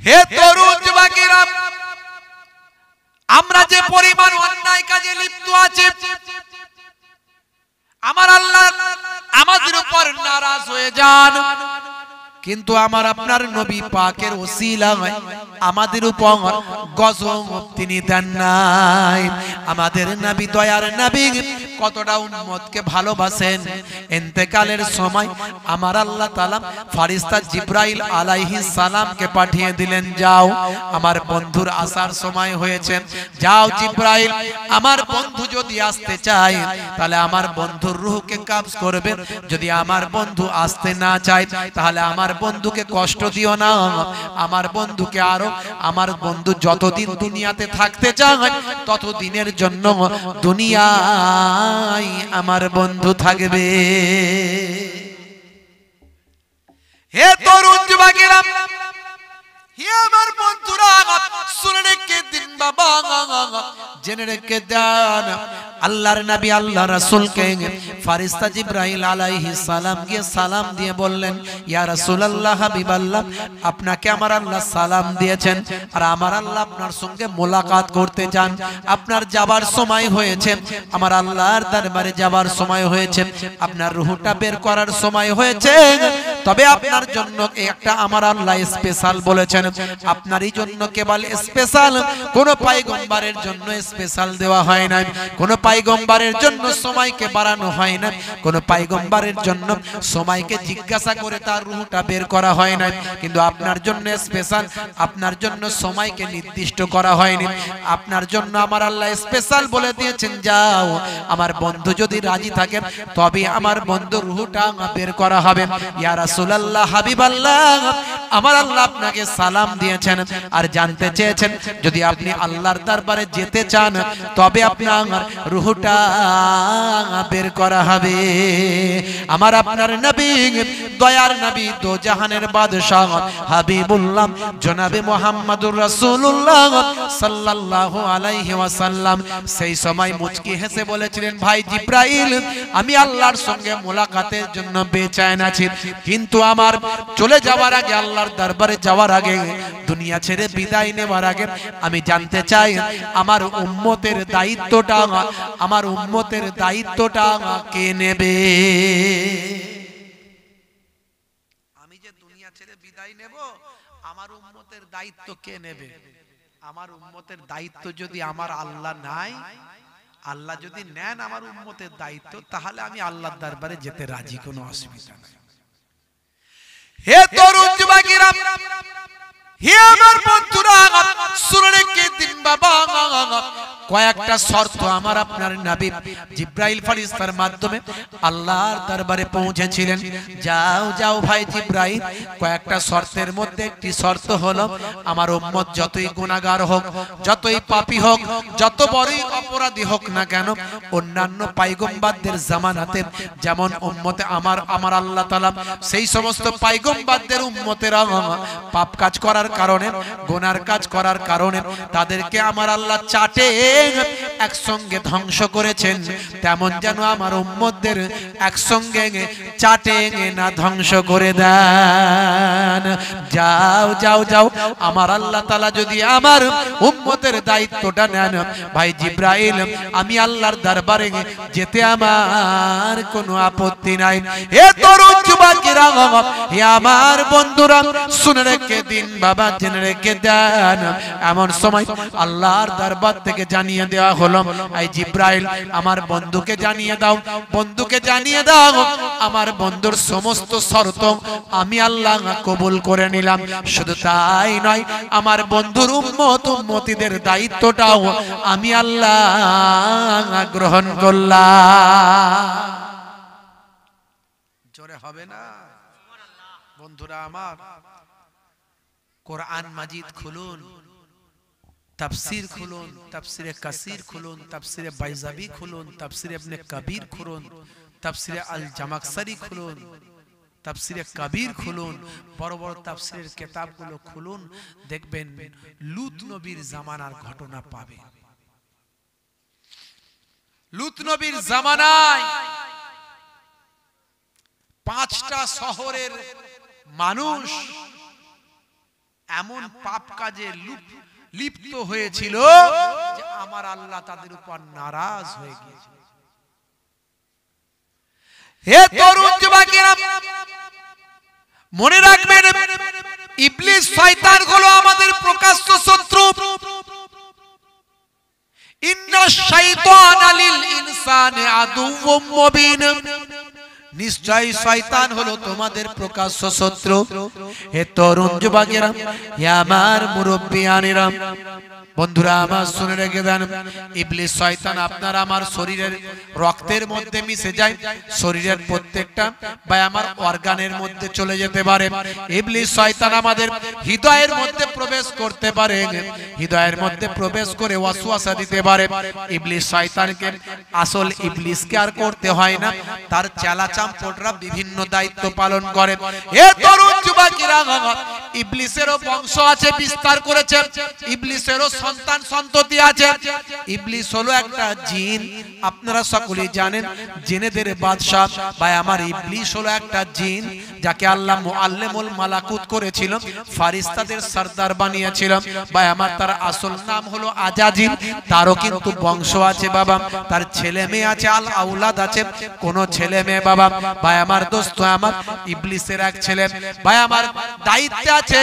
হে তরুণ যুবকেরা, আমরা যে পরিমাণ অন্যায় কাজে লিপ্ত আছি, আমার আল্লাহ আমাদের উপর নারাজ হয়ে যান, কিন্তু আমার আপনার নবী পাকের ওসিলায় আমাদের উপর গজব তিনি দেন নাই। আমাদের নবী, দয়ার নবী কতটা উম্মতকে ভালোবাসেন। ইন্তেকালের সময় আমার আল্লাহ তাআলা ফেরেশতা জিবরাইল আলাইহিস সালামকে পাঠিয়ে দিলেন, যাও আমার বন্ধুর আসার সময় হয়েছে, যাও জিবরাইল, আমার বন্ধু যদি আসতে চায় তাহলে আমার বন্ধুর রূহকে কবজ করবে, যদি আমার বন্ধু আসতে না চায় তাহলে আমার বন্ধুকে কষ্ট দিও না। আমার বন্ধুকে আরো, আমার বন্ধু যতদিন দুনিয়াতে থাকতে চায় ততদিনের জন্য দুনিয়ায় আমার বন্ধু থাকবে। হে তরুণ যুবকেরা, হে আমার বন্ধুরা, শুনে রেখে দিন বাবা, জেনে রেখে দেন, আল্লাহর নবী আল্লাহ রাসূলকে ফেরেশতা জিবরাইল আলাইহিস সালাম গিয়ে সালাম দিয়ে বললেন, ইয়া রাসূলুল্লাহ, হাবিবাল্লাহ, আপনাকে আমার আল্লাহ সালাম দিয়েছেন, আর আমার আল্লাহ আপনার সঙ্গে মোলাকাত করতে চান। আপনার যাবার সময় হয়েছে, আমার আল্লাহর দরবারে যাবার সময় হয়েছে, আপনার রূহটা বের করার সময় হয়েছে। তবে আপনার জন্য একটা আমার আল্লাহ স্পেশাল বলেছেন, আপনারই জন্য কেবল স্পেশাল, কোন পয়গম্বরের জন্য স্পেশাল দেওয়া হয় না, কোন পয়গম্বরের জন্য সময়কে বাড়ানো হয় না, কোন পয়গম্বরের জন্য সময়কে জিজ্ঞাসা করে তার রূহটা বের করা হয় না, কিন্তু আপনার জন্য স্পেশাল, আপনার জন্য সময়কে নির্দিষ্ট করা হয়নি, আপনার জন্য আমার আল্লাহ স্পেশাল বলে দিয়েছেন, যাও আমার বন্ধু যদি রাজি থাকে তবে আমার বন্ধুর রূহটা বের করা হবে। ইয়া রাসূলুল্লাহ, হাবিবাল্লাহ, আমার আল্লাহ আপনাকে সালাম দিয়েছেন আর জানতে চেয়েছেন, যদি আপনি আল্লাহর দরবারে যেতে চান তবে আপনার রূহটা বের করা হবে। আমার আপনার নবী, দয়ার নবী, দো জাহানের বাদশাহ হাবিবুল্লাহ জনাবে মুহাম্মদুর রাসূলুল্লাহ সাল্লাল্লাহু আলাইহি ওয়াসাল্লাম সেই সময় মুচকি হেসে বলেছিলেন, ভাই জিবরাইল, আমি আল্লাহর সঙ্গে মোলাকাতের জন্য বেচैन আছি, কিন্তু আমার চলে যাওয়ার আগে, আল্লাহর দরবারে যাওয়ার আগে, দুনিয়া ছেড়ে বিদায় নেওয়ার আগে আমি জানতে চাই আমার উম্মতের দায়িত্বটা, আমার উম্মতের দায়িত্বটা কে নেবে? আমি যে দুনিয়া ছেড়ে বিদায় নেব, আমার উম্মতের দায়িত্ব কে নেবে? আমার উম্মতের দায়িত্ব যদি আমার আল্লাহ নাই, আল্লাহ যদি নেন আমার উম্মতের দায়িত্ব, তাহলে আমি আল্লাহর দরবারে যেতে রাজি, কোনো অসুবিধা নাই। হে তরুণ যুবকেরা, হে আমার বন্ধুরা, শুনে রেখে দিন বাবা, কয়েকটা শর্ত আমার আপনার নবী জিবরাইল ফেরেশতার মাধ্যমে আল্লাহর দরবারে পৌঁছেছিলেন। যাও যাও ভাই জিবরাইল, কয়েকটা শর্তের মধ্যে একটি শর্ত হলো, আমার উম্মত যতই গুনাহগার হোক, যতই পাপী হোক, যত বড়ই অপরাধী হোক না কেন, অন্যান্য পয়গম্বরদের জামানাতে যেমন উম্মতে আমার আল্লাহ তাআলা সেই সমস্ত পয়গম্বরদের উম্মতেরা পাপ কাজ করার কারণে, গুনার কাজ করার কারণে তাদেরকে আমার আল্লাহ চাটে একসঙ্গে ধ্বংস করেছেন, তেমন যেন আমার উম্মতদের একসঙ্গে চাটে না ধ্বংস করে দেন। যাও যাও যাও, আমার আল্লাহ তাআলা যদি আমার উম্মতের দায়িত্বটা নেন, ভাই জিবরাইল, আমি আল্লাহর দরবারে যেতে আমার কোনো আপত্তি নাই। হে তরুণ যুবকেরা, হে আমার বন্ধুরা, শুনে রেখে দিন বাবা, জেনে রেখে দেন, এমন সময় আল্লাহর দরবার থেকে জানিয়ে দেওয়া হলো, এই জিবরাইল, আমার বন্ধুকে জানিয়ে দাও, বন্ধুকে জানিয়ে দাও, আমার বন্ধুর সমস্ত শর্ত আমি আল্লাহ কবুল করে নিলাম। শুধু তাই নয়, আমার বন্ধুর উম্মতিদের দায়িত্বটাও আমি আল্লাহ গ্রহণ করলাম। জোরে হবে না বন্ধুরা আমার? কোরআন মাজিদ খুলুন, তাফসীর খুলুন, তাফসীরে কাসির খুলুন, তাফসীরে বাইজাবি খুলুন, তাফসীরে ইবনে কবির খুলুন, তাফসীরে আল জামাকশরি খুলুন, তাফসীরে কবির খুলুন, বড় বড় তাফসীরের কিতাবগুলো খুলুন, দেখবেন লূত নবীর জামানার ঘটনা পাবে। লূত নবীর জামানায় 5টা শহরের মানুষ এমন পাপ কাজে লিপ্ত হয়েছিল যে আমার আল্লাহ তাদের উপর নারাজ হয়ে গিয়েছিল। হে তরুণ যুবকেরা, মনে রাখবেন ইবলিস শয়তান হলো আমাদের প্রকাশ্য শত্রু। ইন্না শাইতানা লিল ইনসানি আদুউম মুবিন, নিশ্চয়ই শয়তান হলো তোমাদের প্রকাশ্য শত্রু। হে তরুণ যুবকেরা, হে আমার মুরব্বিয়ানেরা, বন্ধুরা আমার শুনে রেখে দেন, ইবলিস শয়তান আপনার আমার শরীরের রক্তের মধ্যে মিশে যায়, শরীরের প্রত্যেকটা বা আমার অর্গানের মধ্যে চলে যেতে পারে। ইবলিস শয়তান আমাদের হৃদয়ের মধ্যে প্রবেশ করতে পারে, হৃদয়ের মধ্যে প্রবেশ করে ওয়াসওয়াসা দিতে পারে। ইবলিস শয়তানকে, আসল ইবলিসকে আর করতে হয় না, তার চেলা চামচোটরা বিভিন্ন দায়িত্ব পালন করে। হে তরুণ যুবকেরা, ইবলিসেরও বংশ আছে, বিস্তার করেছে, ইবলিসেরও সন্তান সন্ততি আছে। ইবলিস হলো একটা জিন, আপনারা সকলেই জানেন, জিনেদের বাদশা। ভাই আমার, ইবলিস হলো একটা জিন যাকে আল্লাহ মুআল্লিমুল মালাকুত করেছিল, ফারিস্তাদের সরদার বানিয়েছিল। ভাই আমার, তার আসল নাম হলো আজাজিল। তারও কিন্তু বংশ আছে বাবা, তার ছেলে মেয়ে আছে, আল আওলাদ আছে, কোন ছেলে মেয়ে বাবা। ভাই আমার, দোস্ত আমার, ইবলিসের এক ছেলে ভাই আমার দায়িত্বে আছে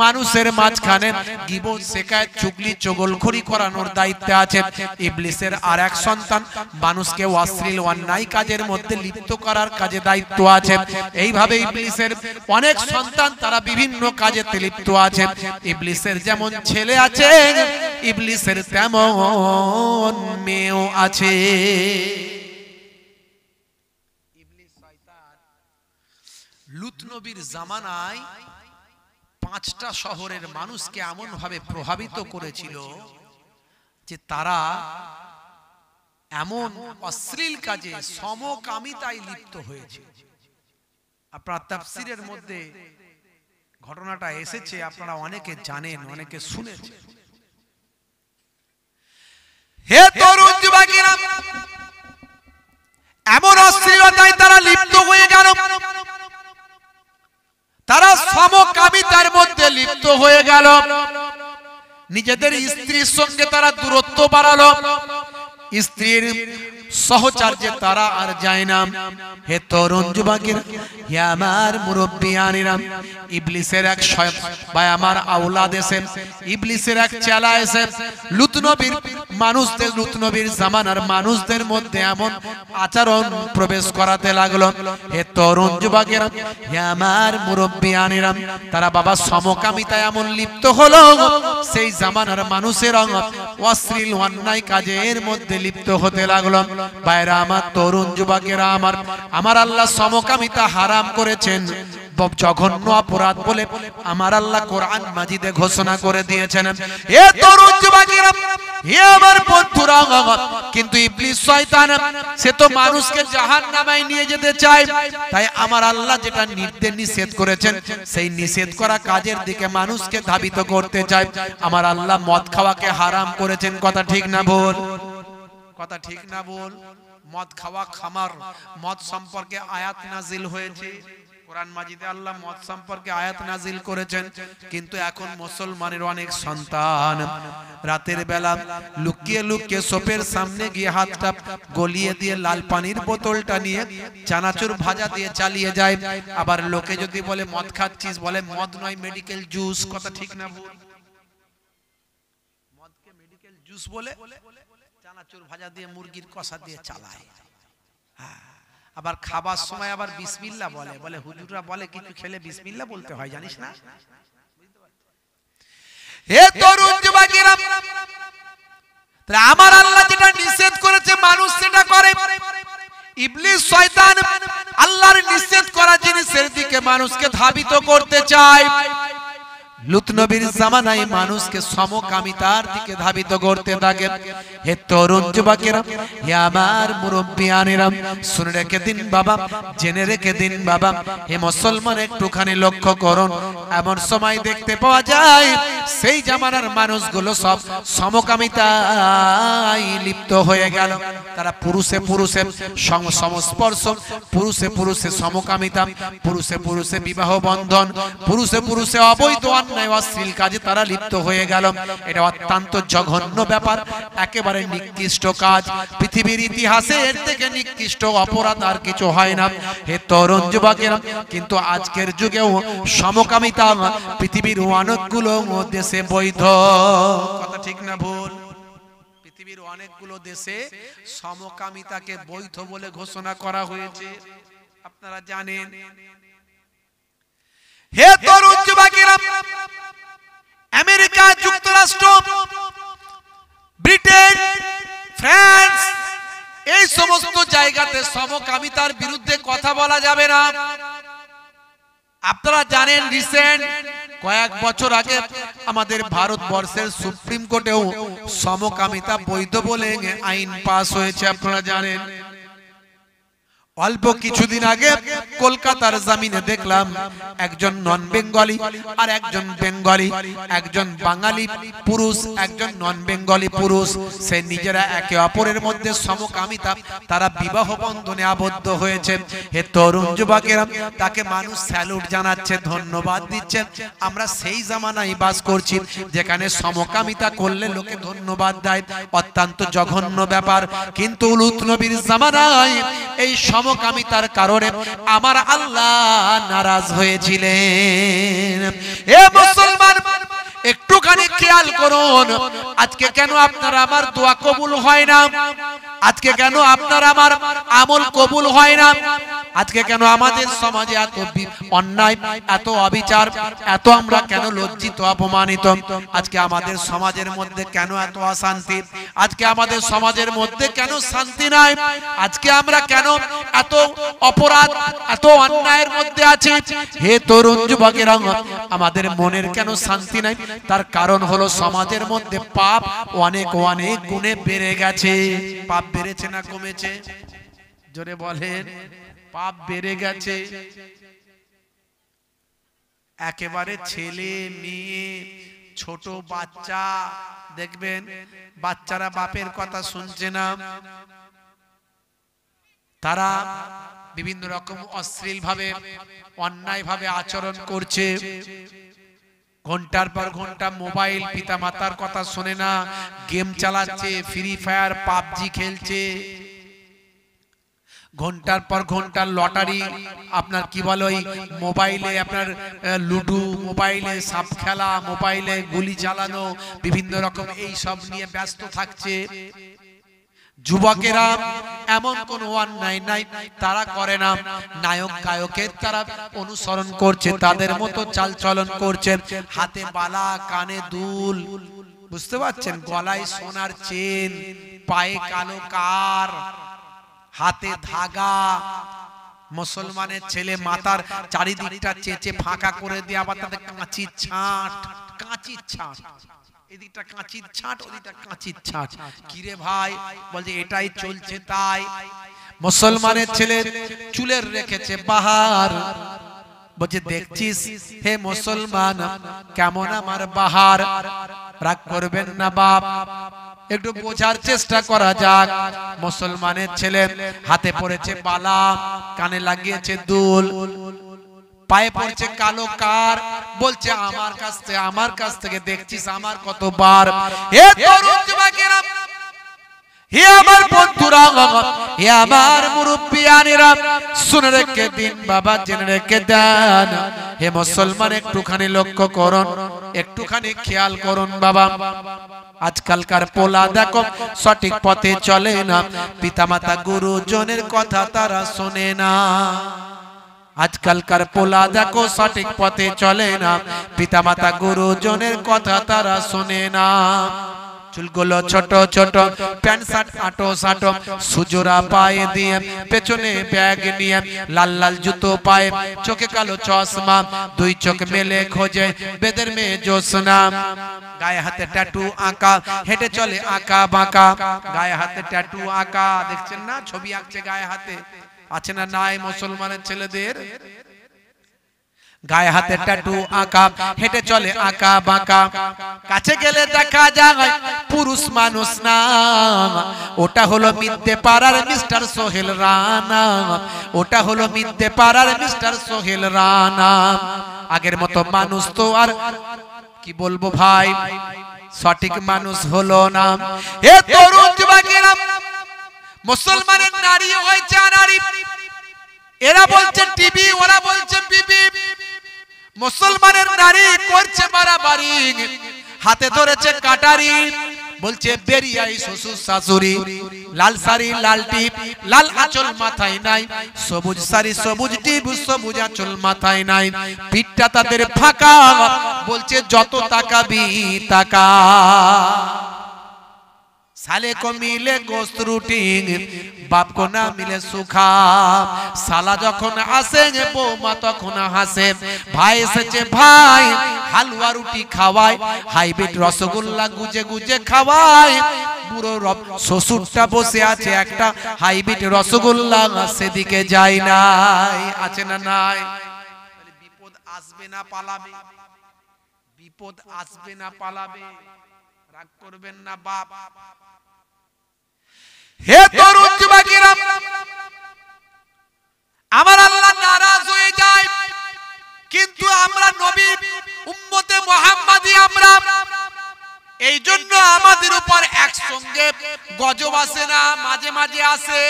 মানুষের মাঝখানে গীবত, শিকায়ত, চুগলি, চগলখড়ি করানোর দায়িত্বে আছে। ইবলিসের আর এক সন্তান মানুষকে অশ্লীল অন্যায় কাজের মধ্যে লিপ্ত করার কাজে দায়িত্ব আছে। এইভাবে ইবলিসের অনেক সন্তান, তারা বিভিন্ন কাজে লিপ্ত আছে। ইবলিসের যেমন ছেলে আছে, ইবলিসের তেমন মেয়েও আছে। ইবলিস শয়তান লূত নবীর জামানায় 5টা শহরের মানুষকে এমন ভাবে প্রভাবিত করেছিল যে তারা এমন অশ্লীল কাজে, সমকামিতায় লিপ্ত হয়েছে। আপনার তাফসীরের মধ্যে ঘটনাটা এসেছে, আপনারা অনেকে জানেন, অনেকে শুনেছেন। হে তরুণ যুবকেরা, এমন অশ্লীলতায় তারা লিপ্ত হয়ে গেল, তারা সমকামিতার মধ্যে লিপ্ত হয়ে গেল, নিজেদের স্ত্রীর সঙ্গে তারা দূরত্ব বাড়ালো, স্ত্রীর সহচর্যে তারা আর যায় না। হে তরুণ যুবকেরা, হে আমার মুরব্বিয়ানেরা, ইবলিসের এক ভাই আমার আওলাদ এসে, ইবলিসের এক চেলা এসে লূত নবীর মানুষদের, লূত নবীর জামানার মানুষদের মধ্যে এমন আচরণ প্রবেশ করাতে লাগলো। হে তরুণ যুবকেরা, হে আমার মুরব্বিয়ানেরা, তারা বাবা সমকামিতায় এমন লিপ্ত হলো, সেই জামানার মানুষের অশ্লীল অন্যায় কাজের মধ্যে লিপ্ত হতে লাগলো। ভাইরা আমার, তরুণ যুবকেরা আমার, আমার আল্লাহ সমকামিতা হারাম করেছেন, জঘন্য অপরাধ বলে আমার আল্লাহ কোরআন মাজিদে ঘোষণা করে দিয়েছেন। হে তরুণ যুবকেরা, হে আমার বন্ধুরা, কিন্তু ইবলিস শয়তান সে তো মানুষকে জাহান্নামে নিয়ে যেতে চায়। তাই আমার আল্লাহ যেটা নিষেধ করেছেন, সেই নিষেধ করা কাজের দিকে মানুষকে ধাবিত করতে চায়। আমার আল্লাহ মদ খাওয়াকে হারাম করেছেন, কথা ঠিক না ভুল? কথা ঠিক না ভুল? মদ খাওয়া, খামার, মদ সম্পর্কে আয়াত নাজিল হয়েছে কোরআন মাজিদে, আল্লাহ মদ সম্পর্কে আয়াত নাজিল করেছেন। কিন্তু এখন মুসলমানের অনেক সন্তান রাতের বেলা লুকিয়ে লুকিয়ে সোপের সামনে গিয়ে হাতটা গলিয়ে দিয়ে লাল পানির বোতলটা নিয়ে চানাচুর ভাজা দিয়ে চালিয়ে যায়। আবার লোকে যদি বলে মদ খাচ্ছিস, বলে মদ নয়, মেডিকেল জুস, কথা ঠিক না ভুল? মদকে মেডিকেল জুস বলে চানাচুর ভাজা দিয়ে, মুরগির কষা দিয়ে চালায়। আবার খাবার সময় আবার বিসমিল্লাহ বলে, বলে হুজুররা বলে কিছু খেলে বিসমিল্লাহ বলতে হয়, জানিস না? হে তরুণ যুবকেরা, আমার আল্লাহ যেটা নিষেধ করেছে মানুষ সেটা করে। ইবলিস শয়তান আল্লাহর নিষেধ করা জিনিসের দিকে মানুষকে ধাবিত করতে চায়। লূত নবীর জামানায় মানুষকে সমকামিতার দিকে ধাবিত করতে থাকে। হে তরুণ যুবকেরা, হে আমার মুরব্বিয়ানেরা, শুনে রেখে দিন বাবা, জেনে রেখে দিন বাবা। হে মুসলমান, একটুখানি লক্ষ্য করুন, এমন সময় দেখতে পাওয়া যায় সেই জামানার মানুষগুলো সব সমকামিতায় লিপ্ত হয়ে গেল। তারা পুরুষে পুরুষে সংস্পর্শ, পুরুষে পুরুষে সমকামিতা, পুরুষে পুরুষে বিবাহ বন্ধন, পুরুষে পুরুষে অবৈধ অন্যায় অশ্লীল কাজে তারা লিপ্ত হয়ে গেল। এটা অত্যন্ত জঘন্য ব্যাপার, একেবারে নিকৃষ্ট কাজ। পৃথিবীর ইতিহাসে এর থেকে নিকৃষ্ট অপরাধ আর কিছু হয় না। হে তরুণ যুবকেরা, কিন্তু আজকের যুগেও সমকামিতা পৃথিবীর অনেকগুলো দেশে বৈধ। কথা ঠিক না ভুল? পৃথিবীর অনেকগুলো দেশে সমকামিতাকে বৈধ বলে ঘোষণা করা হয়েছে, আপনারা জানেন। হে তরুণ যুবকেরা, আমেরিকা যুক্তরাষ্ট্র, ব্রিটেন, ফ্রান্স, এই সমস্ত জায়গাতে সমকামিতার বিরুদ্ধে কথা বলা যাবে না। আপনারা জানেন রিসেন্ট কয়েক বছর আগে আমাদের ভারতবর্ষের সুপ্রিম কোর্টেও সমকামিতা বৈধ বলে আইন পাস হয়েছে, আপনারা জানেন। অল্প কিছুদিন আগে কলকাতার জমিনে দেখলাম একজন নন বেঙ্গলি আর একজন বেঙ্গলি, একজন বাঙালি পুরুষ, একজন নন বেঙ্গলি পুরুষ, সে নিজেরা একে অপরের মধ্যে সমকামিতা, তারা বিবাহ বন্ধনে আবদ্ধ হয়েছে। হে তরুণ যুবকেরা, তাকে মানুষ স্যালুট জানাচ্ছে, ধন্যবাদ দিচ্ছে। আমরা সেই জামানায় বাস করছি যেখানে সমকামিতা করলে লোকে ধন্যবাদ দেয়, অত্যন্ত জঘন্য ব্যাপার। কিন্তু লূত নবীর জামানায় এই সমকামিতার কারণে আমার আল্লাহ নারাজ হয়েছিলেন। এ মুসলমান, একটুখানি খেয়াল করুন, আজকে কেন আপনার আমার দোয়া কবুল হয় না? আজকে কেন আপনার আমার আমল কবুল হয় না? আজকে কেন আমাদের সমাজে এত অন্যায়, এত অবিচার, এত আমরা কেন লজ্জিত, অপমানিত? আজকে আমাদের সমাজের মধ্যে কেন এত অশান্তি? আজকে আমাদের সমাজের মধ্যে কেন শান্তি নাই? আজকে আমরা কেন এত অপরাধ, এত অন্যায়ের মধ্যে আছি? হে তরুণ যুবকেরা, আমাদের মনের কেন শান্তি নাই? তার কারণ হলো সমাজের মধ্যে পাপ অনেক অনেক গুণে বেড়ে গেছে। পাপ বেড়েছে না কমেছে? জোরে বলেন। পাপ বেড়ে গেছে। একেবারে ছেলে মেয়ে, ছোট বাচ্চা, দেখবেন বাচ্চারা বাপের কথা শুনছে না, তারা বিভিন্ন রকম অশ্লীল ভাবে, অন্যায় ভাবে আচরণ করছে। ঘন্টার পর ঘন্টা মোবাইল, পিতা মাতার কথা শোনে না, গেম চালাচ্ছে, ফ্রি ফায়ার, পাবজি খেলছে। ঘন্টার পর ঘন্টা লটারি, আপনার কি বলে ওই মোবাইলে আপনার লুডু, মোবাইলে সাপ খেলা, মোবাইলে গুলি চালানো, বিভিন্ন রকম এই সব নিয়ে ব্যস্ত থাকছে। যুবকেরা এমন কোন অন্যায় নাই তারা করে না, নায়ক গায়কের তারা অনুসরণ করছে, তাদের মতো চালচলন করছে। হাতে বালা, কানে দুল, বুঝতে পারছেন, গলায় সোনার চেন, পায়ে কালো কার, হাতে ধাগা। মুসলমানের ছেলে মাথার চারিদিকটা চেঁচে ফাঁকা করে দিয়ে আবার তাদের কাঁচির ছাঁট, কাঁচির ছাঁট, এদিকটা কাঁচির ছাঁট, ওদিকটা কাঁচির ছাঁট। কিরে ভাই, বলছে এটাই চলছে তাই। মুসলমানের ছেলে চুলের রেখেছে বাহার, বলছে দেখছিস হে মুসলমান কেমন আমার বাহার। রাগ করবেন না বাপ, একটু বোঝার চেষ্টা করা যাক। মুসলমানের ছেলে হাতে পড়েছে বালা, কানে লাগিয়েছে দুল, পায়ে পড়ছে কালো কার, বলছে আমার কাছ থেকে দেখছিস আমার কত বার। হে তরুণ যুবকেরা, হে আমার বন্ধুরা, হে আমার মুরব্বিয়ানেরা, শুনে রেখে দিন বাবা, জেনে রেখে দেন। হে মুসলমান, একটুখানি লক্ষ্য করুন, একটুখানি খেয়াল করুন বাবা। আজকালকার পোলা দেখো সঠিক পথে চলে না, পিতামাতা গুরুজনের কথা তারা শোনে না। আজকালকার পোলা দেখো সঠিক পথে চলে না, পিতামাতা গুরুজনের কথা তারা শোনে না। চুলগুলো ছোট ছোট, প্যান্ট শার্ট আটো সাটো, সুজোরা পায়ে দিয়ে, পেছনে ব্যাগ নিয়ে, লাল লাল জুতো পায়ে, চোখে কালো চশমা, দুই চোখ মেলে খোঁজে বেদের মেয়ে জোসনা। গায়ে হাতে ট্যাটু আঁকা, হেঁটে চলে আঁকা বাঁকা, গায়ে হাতে ট্যাটু আঁকা, দেখছেন না ছবি আঁকছে গায়ে হাতে, আছে না নাই মুসলমানের ছেলেদের? গায়ে হাতে ট্যাটু আঁকা, হেঁটে চলে আঁকা বাঁকা, কাছে গেলে দেখা যায় পুরুষ মানুষ না, ওটা হলো মিথ্যে পাড়ার মিস্টার সোহেল রানা, ওটা হলো মিথ্যে পাড়ার মিস্টার সোহেল রানা। আগের মতো মানুষ তো আর কি বলবো ভাই, সঠিক মানুষ হলো না। এ তরুণ যুবকেরা, মুসলমানের নারী হয়েছে নারী, এরা বলছে টিভি, ওরা বলছে বিবি। মুসলমানের নারী করছে বাড়াবাড়ি, হাতে ধরেছে কাটারি, বলছে বেরিয়াই শ্বশুর শাশুড়ি। লাল শাড়ি লাল টিপ, লাল আঁচল মাথায় নাই, সবুজ শাড়ি সবুজ টিপ, সবুজ আঁচল মাথায় নাই, পিঠটা তাদের ফাঁকা, বলছে যত তাকাবি তাকা। साले को मिले गोश्त रोटी, बाप को ना मिले सुखा। साला जखन आसे बौमा तखन हासे, भाई एसेছে भाई হালুয়া রুটি খাওয়ায়, হাইব্রিড রসগোল্লা গুজে গুজে খাওয়ায়। বুড়ো রব শ্বশুরটা বসে আছে একটা হাইব্রিড রসগোল্লা, সেদিকে যায় নাই। আছে না নাই? বিপদ আসবে না পালাবে, বিপদ আসবে না পালাবে, রাগ করবেন না বাপ। হে তরুণ যুবকেরা, আমার আল্লাহ নারাজ হয়ে যায়, কিন্তু আমরা নবী উম্মতে মুহাম্মাদি, আমরা এই জন্য আমাদের উপর একসঙ্গে গজব আসে না, মাঝে মাঝে আসে।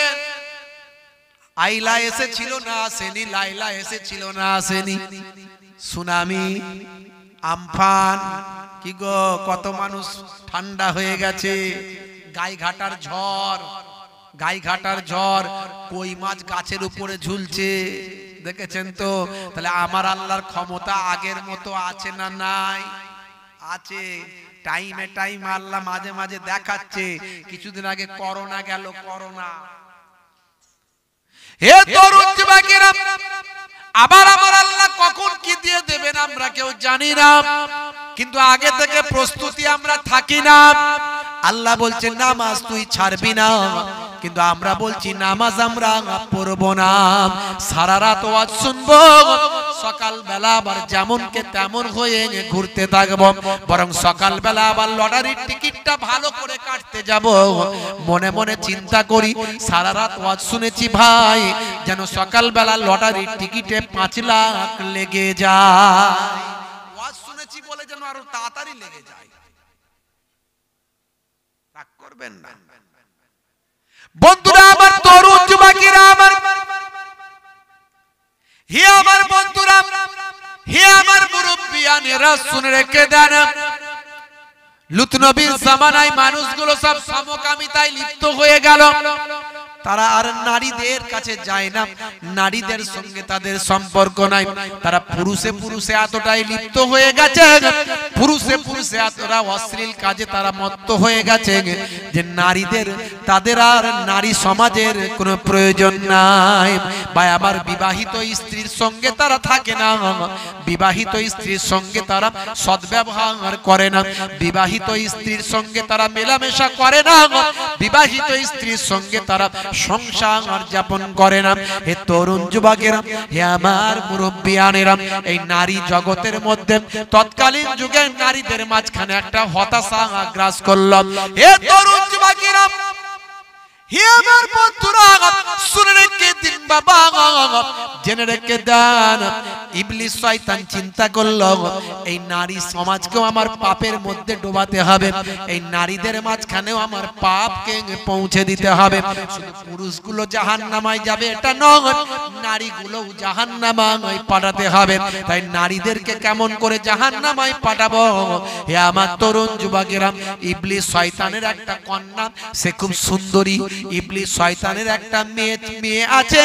আইলা এসেছিল না আসেনি, লাইলা এসেছিল না আসেনি, সুনামি আমফান, কি গো কত মানুষ ঠান্ডা হয়ে গেছে। গাইঘাটার ঝড়, গাইঘাটার ঝড়, কই মাছ গাছের উপরে ঝুলছে, দেখেছেন তো? তাহলে আমার আল্লাহর ক্ষমতা আগের মতো আছে না নাই? আছে। টাইমে টাইম আল্লাহ মাঝে মাঝে দেখাচ্ছে। কিছুদিন আগে করোনা গেল, করোনা। হে তরুণ যুবকেরা, আবার আমার আল্লাহ কখন কি দিয়ে দেবেন আমরা কেউ জানি না, কিন্তু আগে থেকে প্রস্তুতি আমরা থাকি না। আল্লাহ বলছে নামাজ তুই ছাড়বি না, কিন্তু আমরা বলছি নামাজ আমরা পড়বো না। সারা রাত ওয়াজ শুনবো, সকাল বেলা আবার যেমন কে তেমন হয়ে ঘুরতে থাকবো, বরং সকাল বেলা আবার লটারির টিকিটটা ভালো করে কাটতে যাব। মনে মনে চিন্তা করি, সারা রাত ওয়াজ শুনেছি ভাই, যেন সকাল বেলা লটারির টিকিটে 5 লাখ লেগে যায়। ওয়াজ শুনেছি বলে যেন আরো তাড়াতাড়ি লেগে যায়। রাগ করবেন না বন্ধুরা আমার, তরুণ যুবকেরা আমার, হে আমার বন্ধুরা, হে আমার মুরব্বিয়ানেরা, শুনে রেখে দেন, লুত নবীর জামানায় মানুষগুলো সব সমকামিতায় লিপ্ত হয়ে গেল। তারা আর নারীদের কাছে যায় না, নারীদের সঙ্গে তাদের সম্পর্ক নাই। তারা পুরুষে পুরুষে এতটাই লিপ্ত হয়ে গেছে, পুরুষে পুরুষে এতটা অশ্লীল কাজে তারা মত্ত হয়ে গেছে যে নারীদের, তাদের আর নারী সমাজের কোনো প্রয়োজন নাই। ভাই আমার, বিবাহিত স্ত্রীর সঙ্গে তারা থাকে না, বিবাহিত স্ত্রীর সঙ্গে তারা সদ্ব্যবহার করে না, বিবাহিত স্ত্রীর সঙ্গে তারা মেলামেশা করে না, বিবাহিত স্ত্রীর সঙ্গে তারা সংসার যাপন করে না। হে তরুণ যুবকেরা, হে আমার মুরব্বিয়ানেরা, এই নারী জগতের মধ্যে তৎকালীন যুগে নারীদের মাঝখানে একটা হতাশা গ্রাস করল। হে তরুণ যুবকেরা, হে আমার বন্ধুরা, শুনে রেখে দিন বাবা, জেনে রেখে দেন, ইবলিস শয়তান চিন্তা করলো এই নারী সমাজকেও আমার পাপের মধ্যে ডোবাতে হবে, এই নারীদের মাঝখানেও আমার পাপকে পৌঁছে দিতে হবে। শুধু পুরুষগুলো জাহান্নামায় যাবে এটা নয়, নারীগুলোও জাহান্নামায় পাঠাতে হবে। তাই নারীদেরকে কেমন করে জাহান্নামায় পাঠাবো? হে আমার তরুণ যুবকেরা, ইবলিস শয়তানের একটা কন্যা, সে খুব সুন্দরী। ইবলিস শয়তানের একটা মেয়ে আছে,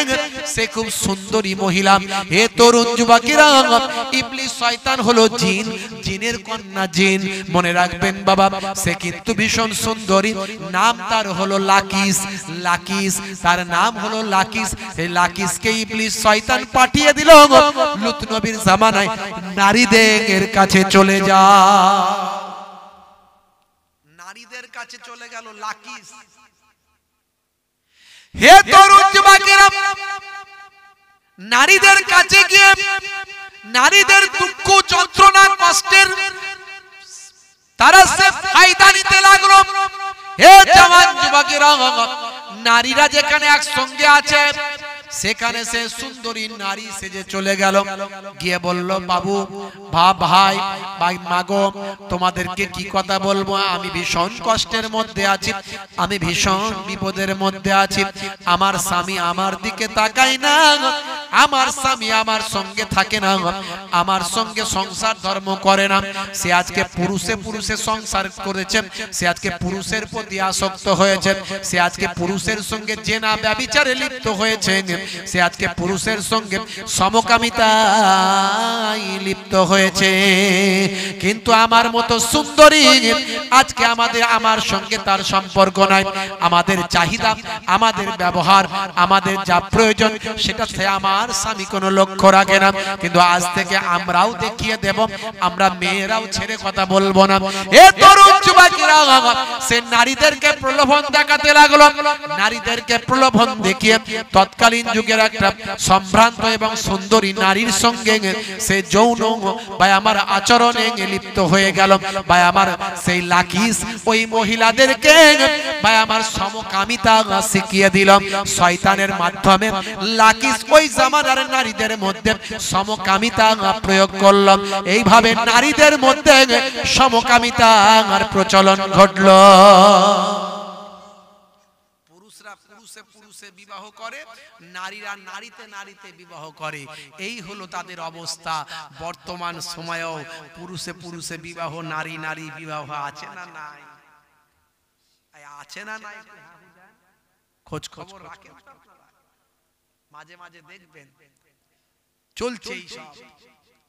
সে খুব সুন্দরী মহিলা। হে তরুণ যুবকেরা, ইবলিস শয়তান হলো জিন, জিনের কন্যা জিন। মনে রাখবেন বাবা, সে কিন্তু ভীষণ সুন্দরী। নাম তার হলো লাকিস, লাকিস, তার নাম হলো লাকিস। এই লাকিসকে ইবলিস শয়তান পাঠিয়ে দিল লুত নবীর জামানায়, নারীদের কাছে চলে যা, নারীদের কাছে চলে গেল লাকিস। হে তরুণ যুবকেরা, নারীদের কাছে গিয়ে নারীদের দুঃখ যন্ত্রণা কষ্টের তারা সে ফায়দা নিতে লাগলো। হে জওয়ান যুবকেরা, নারীরা যেখানে একসঙ্গে আছে সেখানে সে সুন্দরী নারী সেজে চলে গেল, গিয়ে বলল, বাবু ভাই মাগো, তোমাদেরকে কি কথা বলবো, আমি ভীষণ কষ্টের মধ্যে আছি, আমি ভীষণ বিপদের মধ্যে আছি। আমার স্বামী আমার দিকে তাকায় না, আমার স্বামী আমার সঙ্গে থাকে না, আমার সঙ্গে সংসার ধর্ম করে না। সে আজকে পুরুষে সংসার করেছে, সে আজকে পুরুষের প্রতি আসক্ত হয়েছে, সে আজকে পুরুষের সঙ্গে জেনা ব্যভিচারে লিপ্ত হয়েছে, সে আজকে পুরুষের সঙ্গে সমকামিতায় লিপ্ত হয়েছে। কিন্তু আমার মতো সুন্দরী আজকে আমার সঙ্গে তার সম্পর্ক নাই। আমাদের চাহিদা, আমাদের ব্যবহার, আমাদের যা প্রয়োজন সেটা সে আমার স্বামী কোনো লক্ষ্য রাখে না। কিন্তু আজ থেকে আমরাও দেখিয়ে দেব, আমরা মেয়েরাও ছেড়ে কথা বলবো না। এ তরুণ যুবকেরা, সে নারীদেরকে প্রলোভন দেখাতে লাগলো। নারীদেরকে প্রলোভন দেখিয়ে তৎকালীন যুগের একটা সম্ভ্রান্ত এবং সুন্দরী নারীর সঙ্গে সে যৌন বা আমার আচরণে লিপ্ত হয়ে গেল। বা আমার সেই লাকিস ওই মহিলাদেরকে বা আমার সমকামিতা শিখিয়ে দিল শয়তানের মাধ্যমে। লাকিস ওই জামানার নারীদের মধ্যে সমকামিতা প্রয়োগ করল। এইভাবে নারীদের মধ্যে সমকামিতার প্রচলন ঘটল। পুরুষে বিবাহ করে, নারীরা নারীতে বিবাহ করে। এই হলো তাদের অবস্থা। বর্তমান সময়েও পুরুষে বিবাহ, নারী বিবাহ আছে না নাই? আছে না নাই? খোঁজ খবর রাখেন, মাঝে মাঝে দেখবেন চলছে এই সব।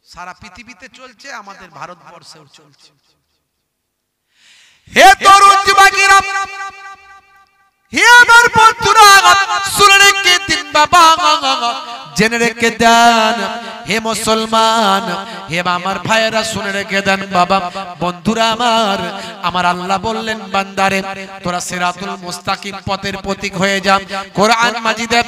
সারা পৃথিবীতে চলছে, আমাদের ভারতবর্ষেও চলছে। হে তরুণ যুবকেরা, হে আমার বন্ধুরা, শুনে রেখে দিন বাবা, জেনে রেখে দেন। হে মুসলমান, হে আমার ভাইয়েরা, শুনে রেখে দেন বাবা, বন্ধুরা আমার আল্লাহ বললেন, বান্দারে তোরা সিরাতুল মুস্তাকিম পথের প্রতীক হয়ে যা। কোরআন মাজিদে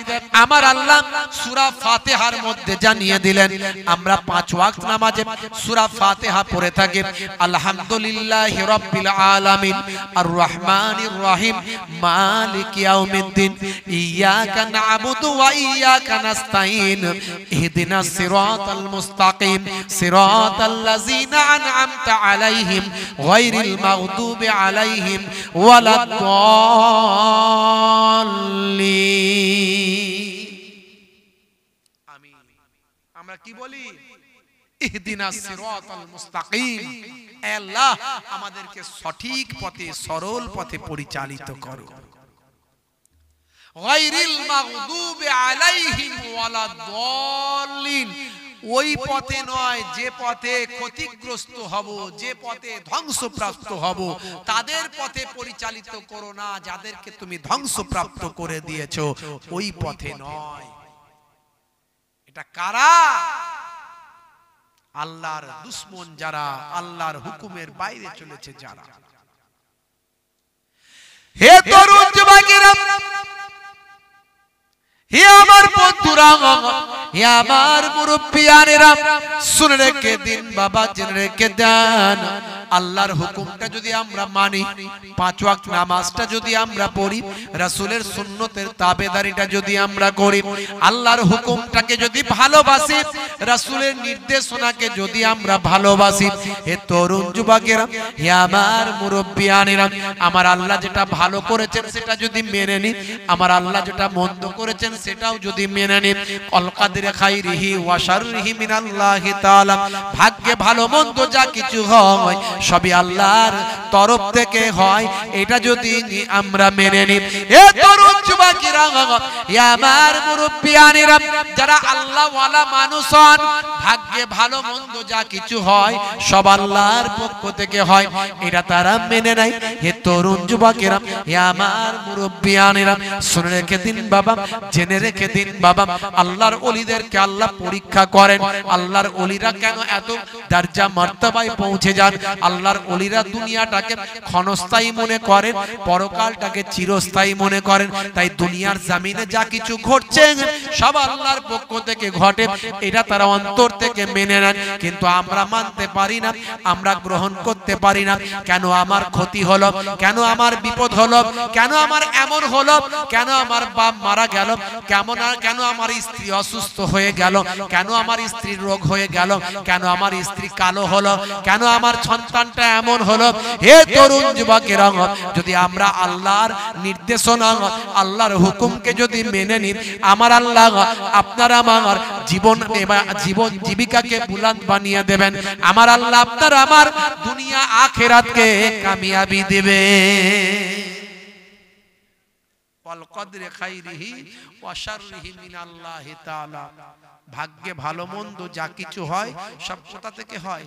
আমার আল্লাহ সূরা ফাতিহার মধ্যে জানিয়ে দিলেন, আমরা 5 ওয়াক্ত নামাজে সূরা ফাতিহা পড়ে থাকি। আলহামদুলিল্লাহি রাব্বিল আলামিন, আর রহমানির রহিম, মালিক ইয়াউমিদ্দিন, ইয়াকা না'বুদু ওয়া ইয়াকা নাস্তাঈন, ইহদিনাস সিরাতাল মুস্তাকিম, সিরাতাল লাযিনা আন'আমতা আলাইহিম, গায়রিল মাগদুবি আলাইহিম ওয়ালাদ-দাল্লিন। আমিন। আমরা কি বলি? ইহদিনাস সিরাতাল মুস্তাকিম। আল্লাহ আমাদেরকে সঠিক পথে, সরল পথে পরিচালিত করো। গায়রিল মাগদুবি আলাইহিম ওয়ালাদ-দাল্লিন, ওই পথে নয় যে পথে ক্ষতিগ্রস্ত হব, যে পথে ধ্বংসপ্রাপ্ত হব, তাদের পথে পরিচালিত করো না। যাদেরকে তুমি ধ্বংসপ্রাপ্ত করে দিয়েছো ওই পথে নয়। এটা কারা? আল্লাহর দুশমন যারা, আল্লাহর হুকুমের বাইরে চলেছে যারা। হে তরুণ যুবকেরা, হে আমার বন্ধুরা, হে আমার মুরব্বিয়ানেরা, শুনে রেখে দিন বাবা, জেনে রেখে দেন। আল্লাহর হুকুমটা যদি আমরা মানি, 5 ওয়াক্ত নামাজটা যদি আমরা পড়ি, রাসূলের সুন্নতের তাবেদারিটা যদি আমরা করি, আল্লাহর হুকুমটাকে যদি ভালোবাসি, রাসূলের নির্দেশনাকে যদি আমরা ভালোবাসি, হে তরুণ যুবকেরা, হে আমার মুরব্বিয়ানেরা, আমার আল্লাহ যেটা ভালো করেছেন সেটা যদি মেনে নি, আমার আল্লাহ যেটা মন্দ করেছেন সেটাও যদি মেনে নি, আল কাদরে খাইরিহি ওয়া শাররিহি মিনাল্লাহি তাআলা, ভাগ্যে ভালো মন্দ যা কিছু হয় সবই আল্লাহর তরফ থেকে হয়, এটা যদি আমরা মেনে নিই। এ তরুণ যুবকেরা, আমার মুরব্বিয়ানেরা, যারা আল্লাহ ওয়ালা মানুষ হন, ভাগ্যে ভালো মন্দ যা কিছু হয় সব আল্লাহর পক্ষ থেকে হয়, এটা তারা মেনে নেয়। হে তরুণ যুবকেরা, হে আমার মুরব্বিয়ানেরা, শুনে রেখে দিন বাবা, জেনে রেখে দিন বাবা, আল্লাহর ওলিদেরকে আল্লাহ পরীক্ষা করেন। আল্লাহর ওলিরা কেন এত দরজা মর্তবায় পৌঁছে যান? আল্লাহর ওলিরা দুনিয়াটাকে ক্ষণস্থায়ী মনে করেন, পরকালটাকে চিরস্থায়ী মনে করেন। তাই দুনিয়ার জমিনে যা কিছু ঘটছে সব আল্লাহর পক্ষ থেকে ঘটে, এটা তারা অন্তর থেকে মেনে নেন। কিন্তু আমরা মানতে পারি না, আমরা গ্রহণ করতে পারি না। কেন আমার ক্ষতি হলো, কেন আমার বিপদ হলো, কেন আমার এমন হলো, কেন আমার বাপ মারা গেল, কেন আমার স্ত্রী অসুস্থ হয়ে গেল, কেন আমার স্ত্রীর রোগ হয়ে গেল, কেন আমার স্ত্রী কালো হলো, কেন আমার সন্তানটা এমন হলো। হে তরুণ যুবকেরা, যদি আমরা আল্লাহর নির্দেশনা, আল্লাহর হুকুমকে যদি মেনে নিই, আমার আল্লাহ আপনার আমার জীবন জীবিকাকে বুলন্দ বানিয়ে দেবেন। আমার আল্লাহ আপনার আমার দুনিয়া আখিরাতকে কামিয়াবি দেবে। ভাগ্যে ভালো মন্দ যা কিছু হয় সব কোথা থেকে হয়?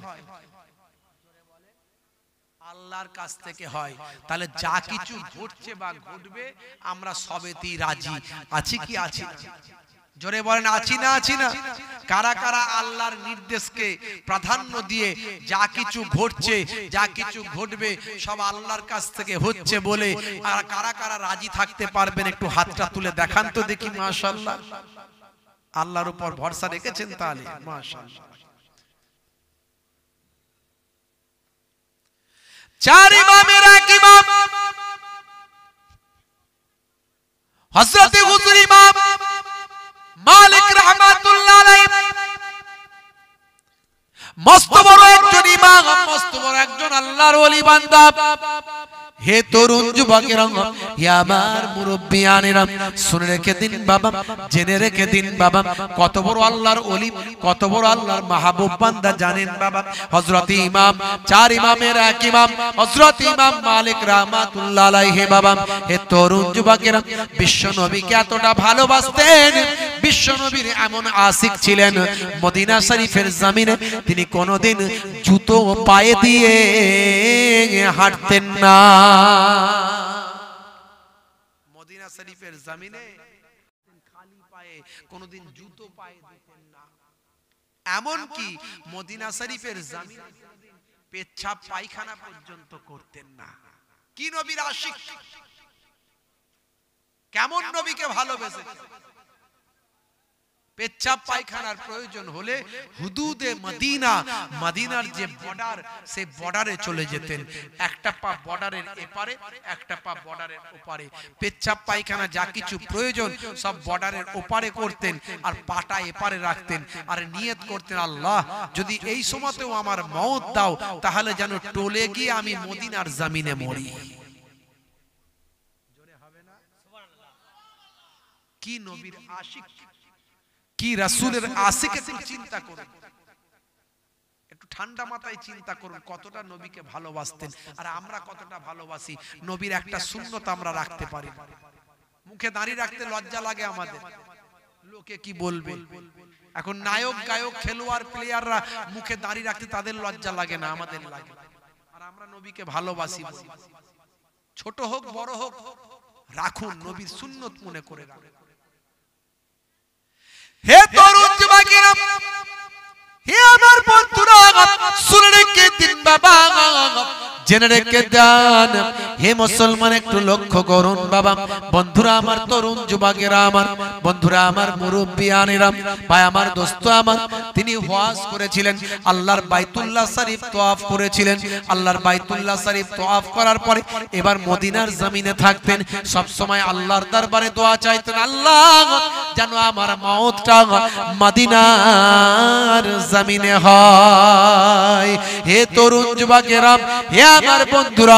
আল্লাহর কাছ থেকে হয়। তাহলে যা কিছু ঘটছে বা ঘটবে আমরা সবেতেই রাজি আছি কি আছি? জোরে বলেন আছি না আছি না? কারা কারা আল্লাহর নির্দেশকে প্রাধান্য দিয়ে যা কিছু ঘটছে, যা কিছু ঘটবে সব আল্লাহর কাছ থেকে হচ্ছে বলে আর কারা কারা রাজি থাকতে পারবেন একটু হাতটা তুলে দেখান তো দেখি। মাশাআল্লাহ, আল্লাহর উপর ভরসা রেখেছেন তাহলে মাশাআল্লাহ। চার ইমামের এক ইমাম হযরত হুজুর ইমাম মালিক রাহমাতুল্লাহ আলাইহি, মস্ত বড় একজন ইমাম, মস্ত বড় একজন আল্লাহর ওলি বান্দা। হে তরুণ যুবকেরা, হে আমার মুরব্বিয়ানেরা, শুনে রেখে দিন বাবা, জেনে রেখে দিন বাবা, কত বড় আল্লাহর ওলি, কত বড় আল্লাহর মাহবুব বান্দা জানেন বাবা? হযরত ইমাম, চার ইমামের এক ইমাম হযরত ইমাম মালিক রাহমাতুল্লাহ আলাইহি বাবা। হে তরুণ যুবকেরা, বিশ্ব নবীকে এতটা ভালোবাসতেন, বিশ্ব নবীর এমন আশিক ছিলেন, মদিনা শরীফের জমিনে তিনি কোনোদিন জুতো পায়ে দিয়ে হাঁটতেন না। মদিনা শরীফের জমিনে খালি পায়ে কোনোদিন জুতো পায়ে দিতেন না। এমন কি মদিনা শরীফের জমিনে পেচ্ছাপ পায়খানা পর্যন্ত করতেন না। কি নবীর আশিক, কেমন নবীকে ভালোবেসে। পেচ্ছাপ পায়খানার প্রয়োজন হলে হুদুদে মদিনা, মদিনার যে বর্ডার, সেই বর্ডারে চলে যেতেন। একটা পা বর্ডারের এপারে, একটা পা বর্ডারের ওপারে। পেচ্ছাপ পায়খানা যা কিছু প্রয়োজন সব বর্ডারের ওপারে করতেন, আর পাটা এপারে রাখতেন, আর নিয়ত করতেন, আল্লাহ যদি এই সময়তেও আমার মওত দাও, তাহলে যেন টলে গিয়ে আমি মদিনার জমিনে মরি। কি নবীর আশিক, কি রাসূলের আশিক, একটু চিন্তা করুন, একটু ঠান্ডা মাথায় চিন্তা করুন কতটা নবীকে ভালোবাসতেন আর আমরা কতটা ভালোবাসি। নবীর একটা সুন্নত আমরা রাখতে পারি। মুখে দাঁড়িয়ে রাখতে লজ্জা লাগে আমাদের, লোকে কি বলবে। এখন নায়ক গায়ক খেলোয়াড় প্লেয়াররা মুখে দাঁড়িয়ে রাখতে তাদের লজ্জা লাগে না, আমাদের লাগে। আর আমরা নবীকে ভালোবাসি, ছোট হোক বড় হোক রাখুন, নবীর সুন্নত মনে করে রাখুন। হে তরুণ যুবকেরা, হে আমার বন্ধুরা, শুনে রেখে দিন বাবা, জেনে রেখে দেন। হে মুসলমান, একটু লক্ষ্য করুন বাবা, বন্ধুরা আমার, তরুণ যুবকেরা আমার, বন্ধুরা আমার, মুরব্বিয়ানেরা, ভাই আমার, দোস্ত আমার, তিনি ওয়াজ করেছিলেন, আল্লাহর বাইতুল্লাহ শরীফ তওয়াফ করেছিলেন। আল্লাহর বাইতুল্লাহ শরীফ তওয়াফ করার পরে এবার মদিনার জমিনে থাকতেন। সব সময় আল্লাহর দরবারে দোয়া চাইতেন, আল্লাহ যেন আমার মওতটা মদিনার জমিনে হয়। হে তরুণ যুবকেরা, হে আমার বন্ধুরা,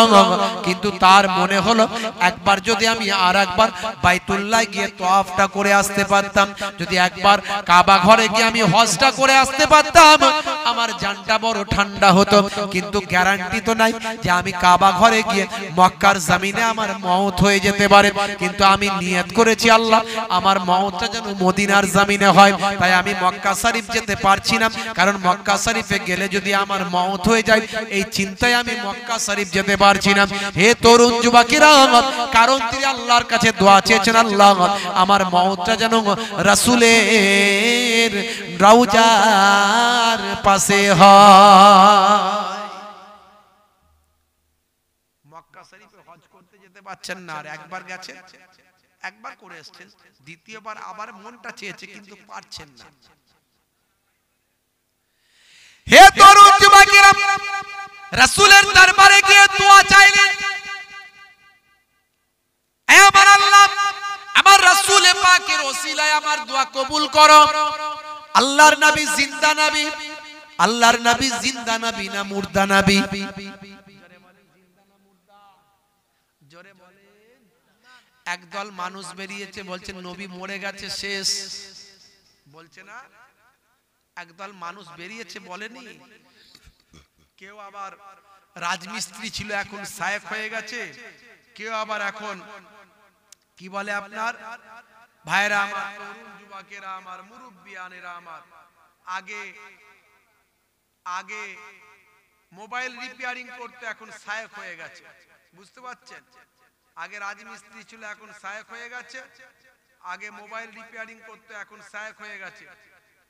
কিন্তু তার মনে হলো একবার যদি আমি আর একবার বাইতুল্লাহ গিয়ে তওয়াফটা করে আসতে পারতাম, যদি একবার কাবা ঘরে গিয়ে আমি হজটা করে আসতে পারতাম, আমার জানটা বড় ঠান্ডা হতো। কিন্তু গ্যারান্টি তো নাই যে আমি কাবা ঘরে গিয়ে মক্কার জমিনে আমার মওত হয়ে যেতে পারে। কিন্তু আমি নিয়ত করেছি, আল্লাহ আমার মওতটা যেন মদিনার জমিনে হয়। তাই আমি মক্কা শরীফ যেতে পারছি না, কারণ মক্কা শরীফে গেলে যদি আমার মওত হয়ে যায়, এই চিন্তায় আমি মক্কা শরীফ যেতে পারছি না। হে তরুণ যুবকেরা, কারণ তিনি আল্লাহর কাছে দোয়া চেয়েছেন, আল্লাহ আমার মওতটা যেন রাসূলের রওজার পাশে হয়। মক্কা শরীফে হজ করতে যেতে পারছেন না, আর একবার গেছেন, একবার করে এসেছেন, দ্বিতীয়বার আবার মনটা চেয়েছে কিন্তু পারছেন না। হে তরুণ যুবকেরা, রাসূলের দরবারে গিয়ে দোয়া চাইলেন, হে আমার আল্লাহ, আমার রাসূল পাকের ওসিলায় আমার দোয়া কবুল করো। আল্লাহর নবী জিন্দা নবী, আল্লাহর নবী জিন্দা নবী না মুর্দা নবী? জোরে বলেন। একদল মানুষ বেরিয়েছে বলছে নবী মরে গেছে শেষ, বলছে না? একদল মানুষ বেরিয়েছে বলেনি? কেউ আবার রাজমিস্ত্রি ছিল এখন শায়েখ হয়ে গেছে, কেউ আবার এখন কি বলে আপনার ভাইরা আমার, তরুণ যুবকেরা আমার, মুরব্বিয়ানেরা আমার, আগে মোবাইল রিপেয়ারিং করতে এখন শায়েখ হয়ে গেছে, বুঝতে পারছেন? আগে রাজমিস্ত্রি ছিল এখন শায়েখ হয়ে গেছে, আগে মোবাইল রিপেয়ারিং করতে এখন শায়েখ হয়ে গেছে।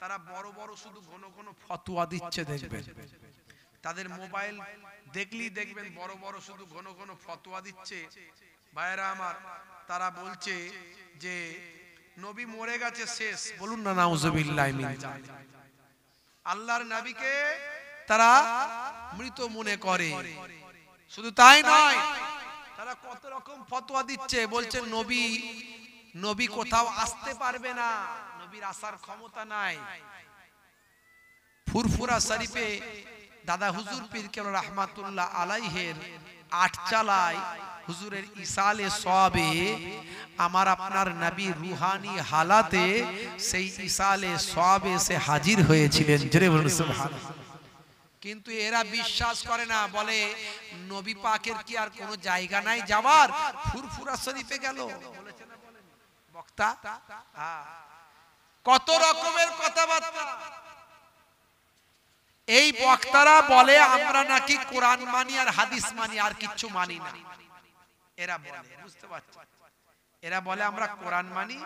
তারা বড় বড় শুধু ঘন ঘন ফতোয়া দিচ্ছে, দেখবেন তাদের মোবাইল দেখলেই দেখবেন বড় বড় শুধু ঘন ঘন ফতোয়া দিচ্ছে। ভাইরা আমার, তারা বলছে যে নবী মরে গেছে শেষ, বলুন না নাউজুবিল্লাহ মিন যালিক। আল্লাহর নবীকে তারা মৃত মনে করে। শুধু তাই নয়, তারা কত রকম ফতোয়া দিচ্ছে, বলছে নবী কোথাও আসতে পারবে না, নবীর আসার ক্ষমতা নাই। ফুরফুরা শরীফে দাদা হুজুর পীর কেবল রাহমাতুল্লাহ আলাইহের আটচালায় হুজুরের ইসালে সওয়াবে আমার আপনার নবী রুহানি হালাতে সেই ইসালে সওয়াবে সে হাজির হয়েছিলেন। জোরে বলুন সুবহানাল্লাহ। কিন্তু এরা বিশ্বাস করে না, বলে নবী পাকের কি আর কোনো জায়গা নাই যাওয়ার? ফুরফুরা শরীফে গেল, বলেছে না বলেনি বক্তা? কত রকমের কথাবার্তা। এই বক্তারা বলে আমরা নাকি কোরআন মানি আর হাদিস মানি, আর কিচ্ছু মানি না। এরা বলে, বুঝতে পারছেন? এরা বলে আমরা কোরআন মানি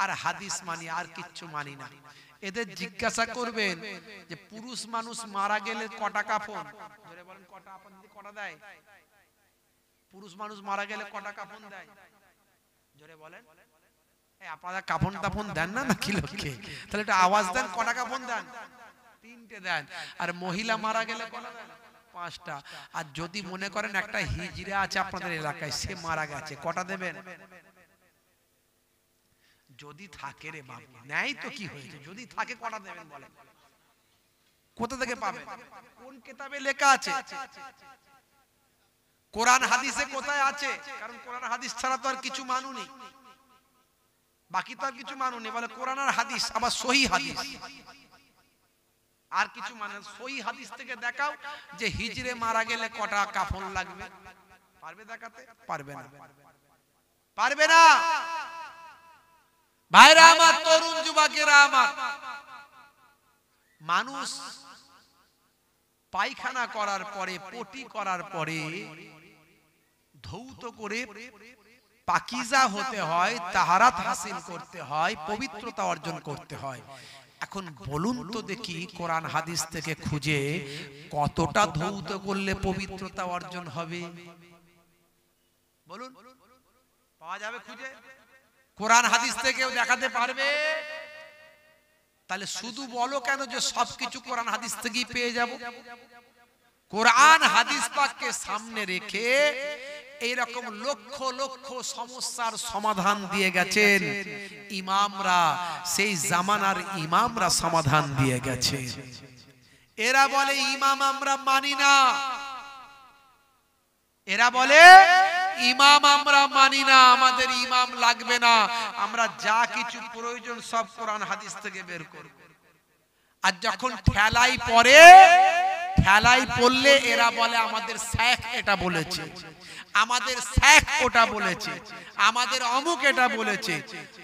আর হাদিস মানি, আর কিচ্ছু মানি না। এদের জিজ্ঞাসা করবেন যে পুরুষ মানুষ মারা গেলে কটা কাফন? জোরে বলেন, কটা কাফন কটা দেয়? পুরুষ মানুষ মারা গেলে কটা কাফন দেয়? জোরে বলেন। আপনারা কাফন টাফন দেন না নাকি লোককে? তাহলে একটু আওয়াজ দেন, কটা কাফন দেন? 3টে দেন। আর মহিলা মারা গেলে কটা দেন? 5টা। আর যদি মনে করেন একটা হিজড়া আছে আপনাদের এলাকায়, সে মারা গেছে, কটা দেবেন? যদি থাকে রে বাবু, নাই তো কি হয়েছে, যদি থাকে কটা দেবেন বলেন? কোথা থেকে পাবেন? কোন কিতাবে লেখা আছে? কোরআন হাদিসে কোথায় আছে? কারণ কোরআন হাদিস ছাড়া তো আর কিছু মানুনি, বাকি তো আর কিছু মানুনি। বলে কোরআন আর হাদিস, আবার সহিহ হাদিস, আর কিছু মানে সহিহ হাদিস থেকে দেখাও যে হিজড়ে মারা গেলে কটা কাফন লাগবে। পারবে দেখাতে? পারবে না, পারবে না। ভাইরা আমার, তরুণ যুবকেরা আমার, মানুষ পায়খানা করার পরে, পটি করার পরে ধৌত করে পাকিজা হতে হয়, তাহারাত হাসিল করতে হয়, পবিত্রতা অর্জন করতে হয়। এখন বলুন তো দেখি, কোরআন হাদিস থেকে খুঁজে কতটা ধৌত করলে পবিত্রতা অর্জন হবে? বলুন, পাওয়া যাবে খুঁজে? কোরআন হাদিস থেকেও দেখাতে পারবে? তাহলে শুধু বলো কেন যে সবকিছু কোরআন হাদিস থেকেই পেয়ে যাব? কোরআন হাদিস পাককে সামনে রেখে এইরকম লক্ষ লক্ষ সমস্যার সমাধান দিয়ে গেছেন ইমামরা, সেই জামানার ইমামরা সমাধান দিয়ে গেছে। এরা বলে ইমাম আমরা মানি না, এরা বলে ইমাম আমরা মানি না, আমাদের ইমাম লাগবে না, আমরা যা কিছু প্রয়োজন সব কোরআন হাদিস থেকে বের করব। আর যখন ঠেলাই পড়ে, ঠেলাই পড়লে এরা বলে আমাদের শেখ এটা বলেছে, আমাদের শেখ ওটা বলেছে, আমাদের অমুক এটা বলেছে।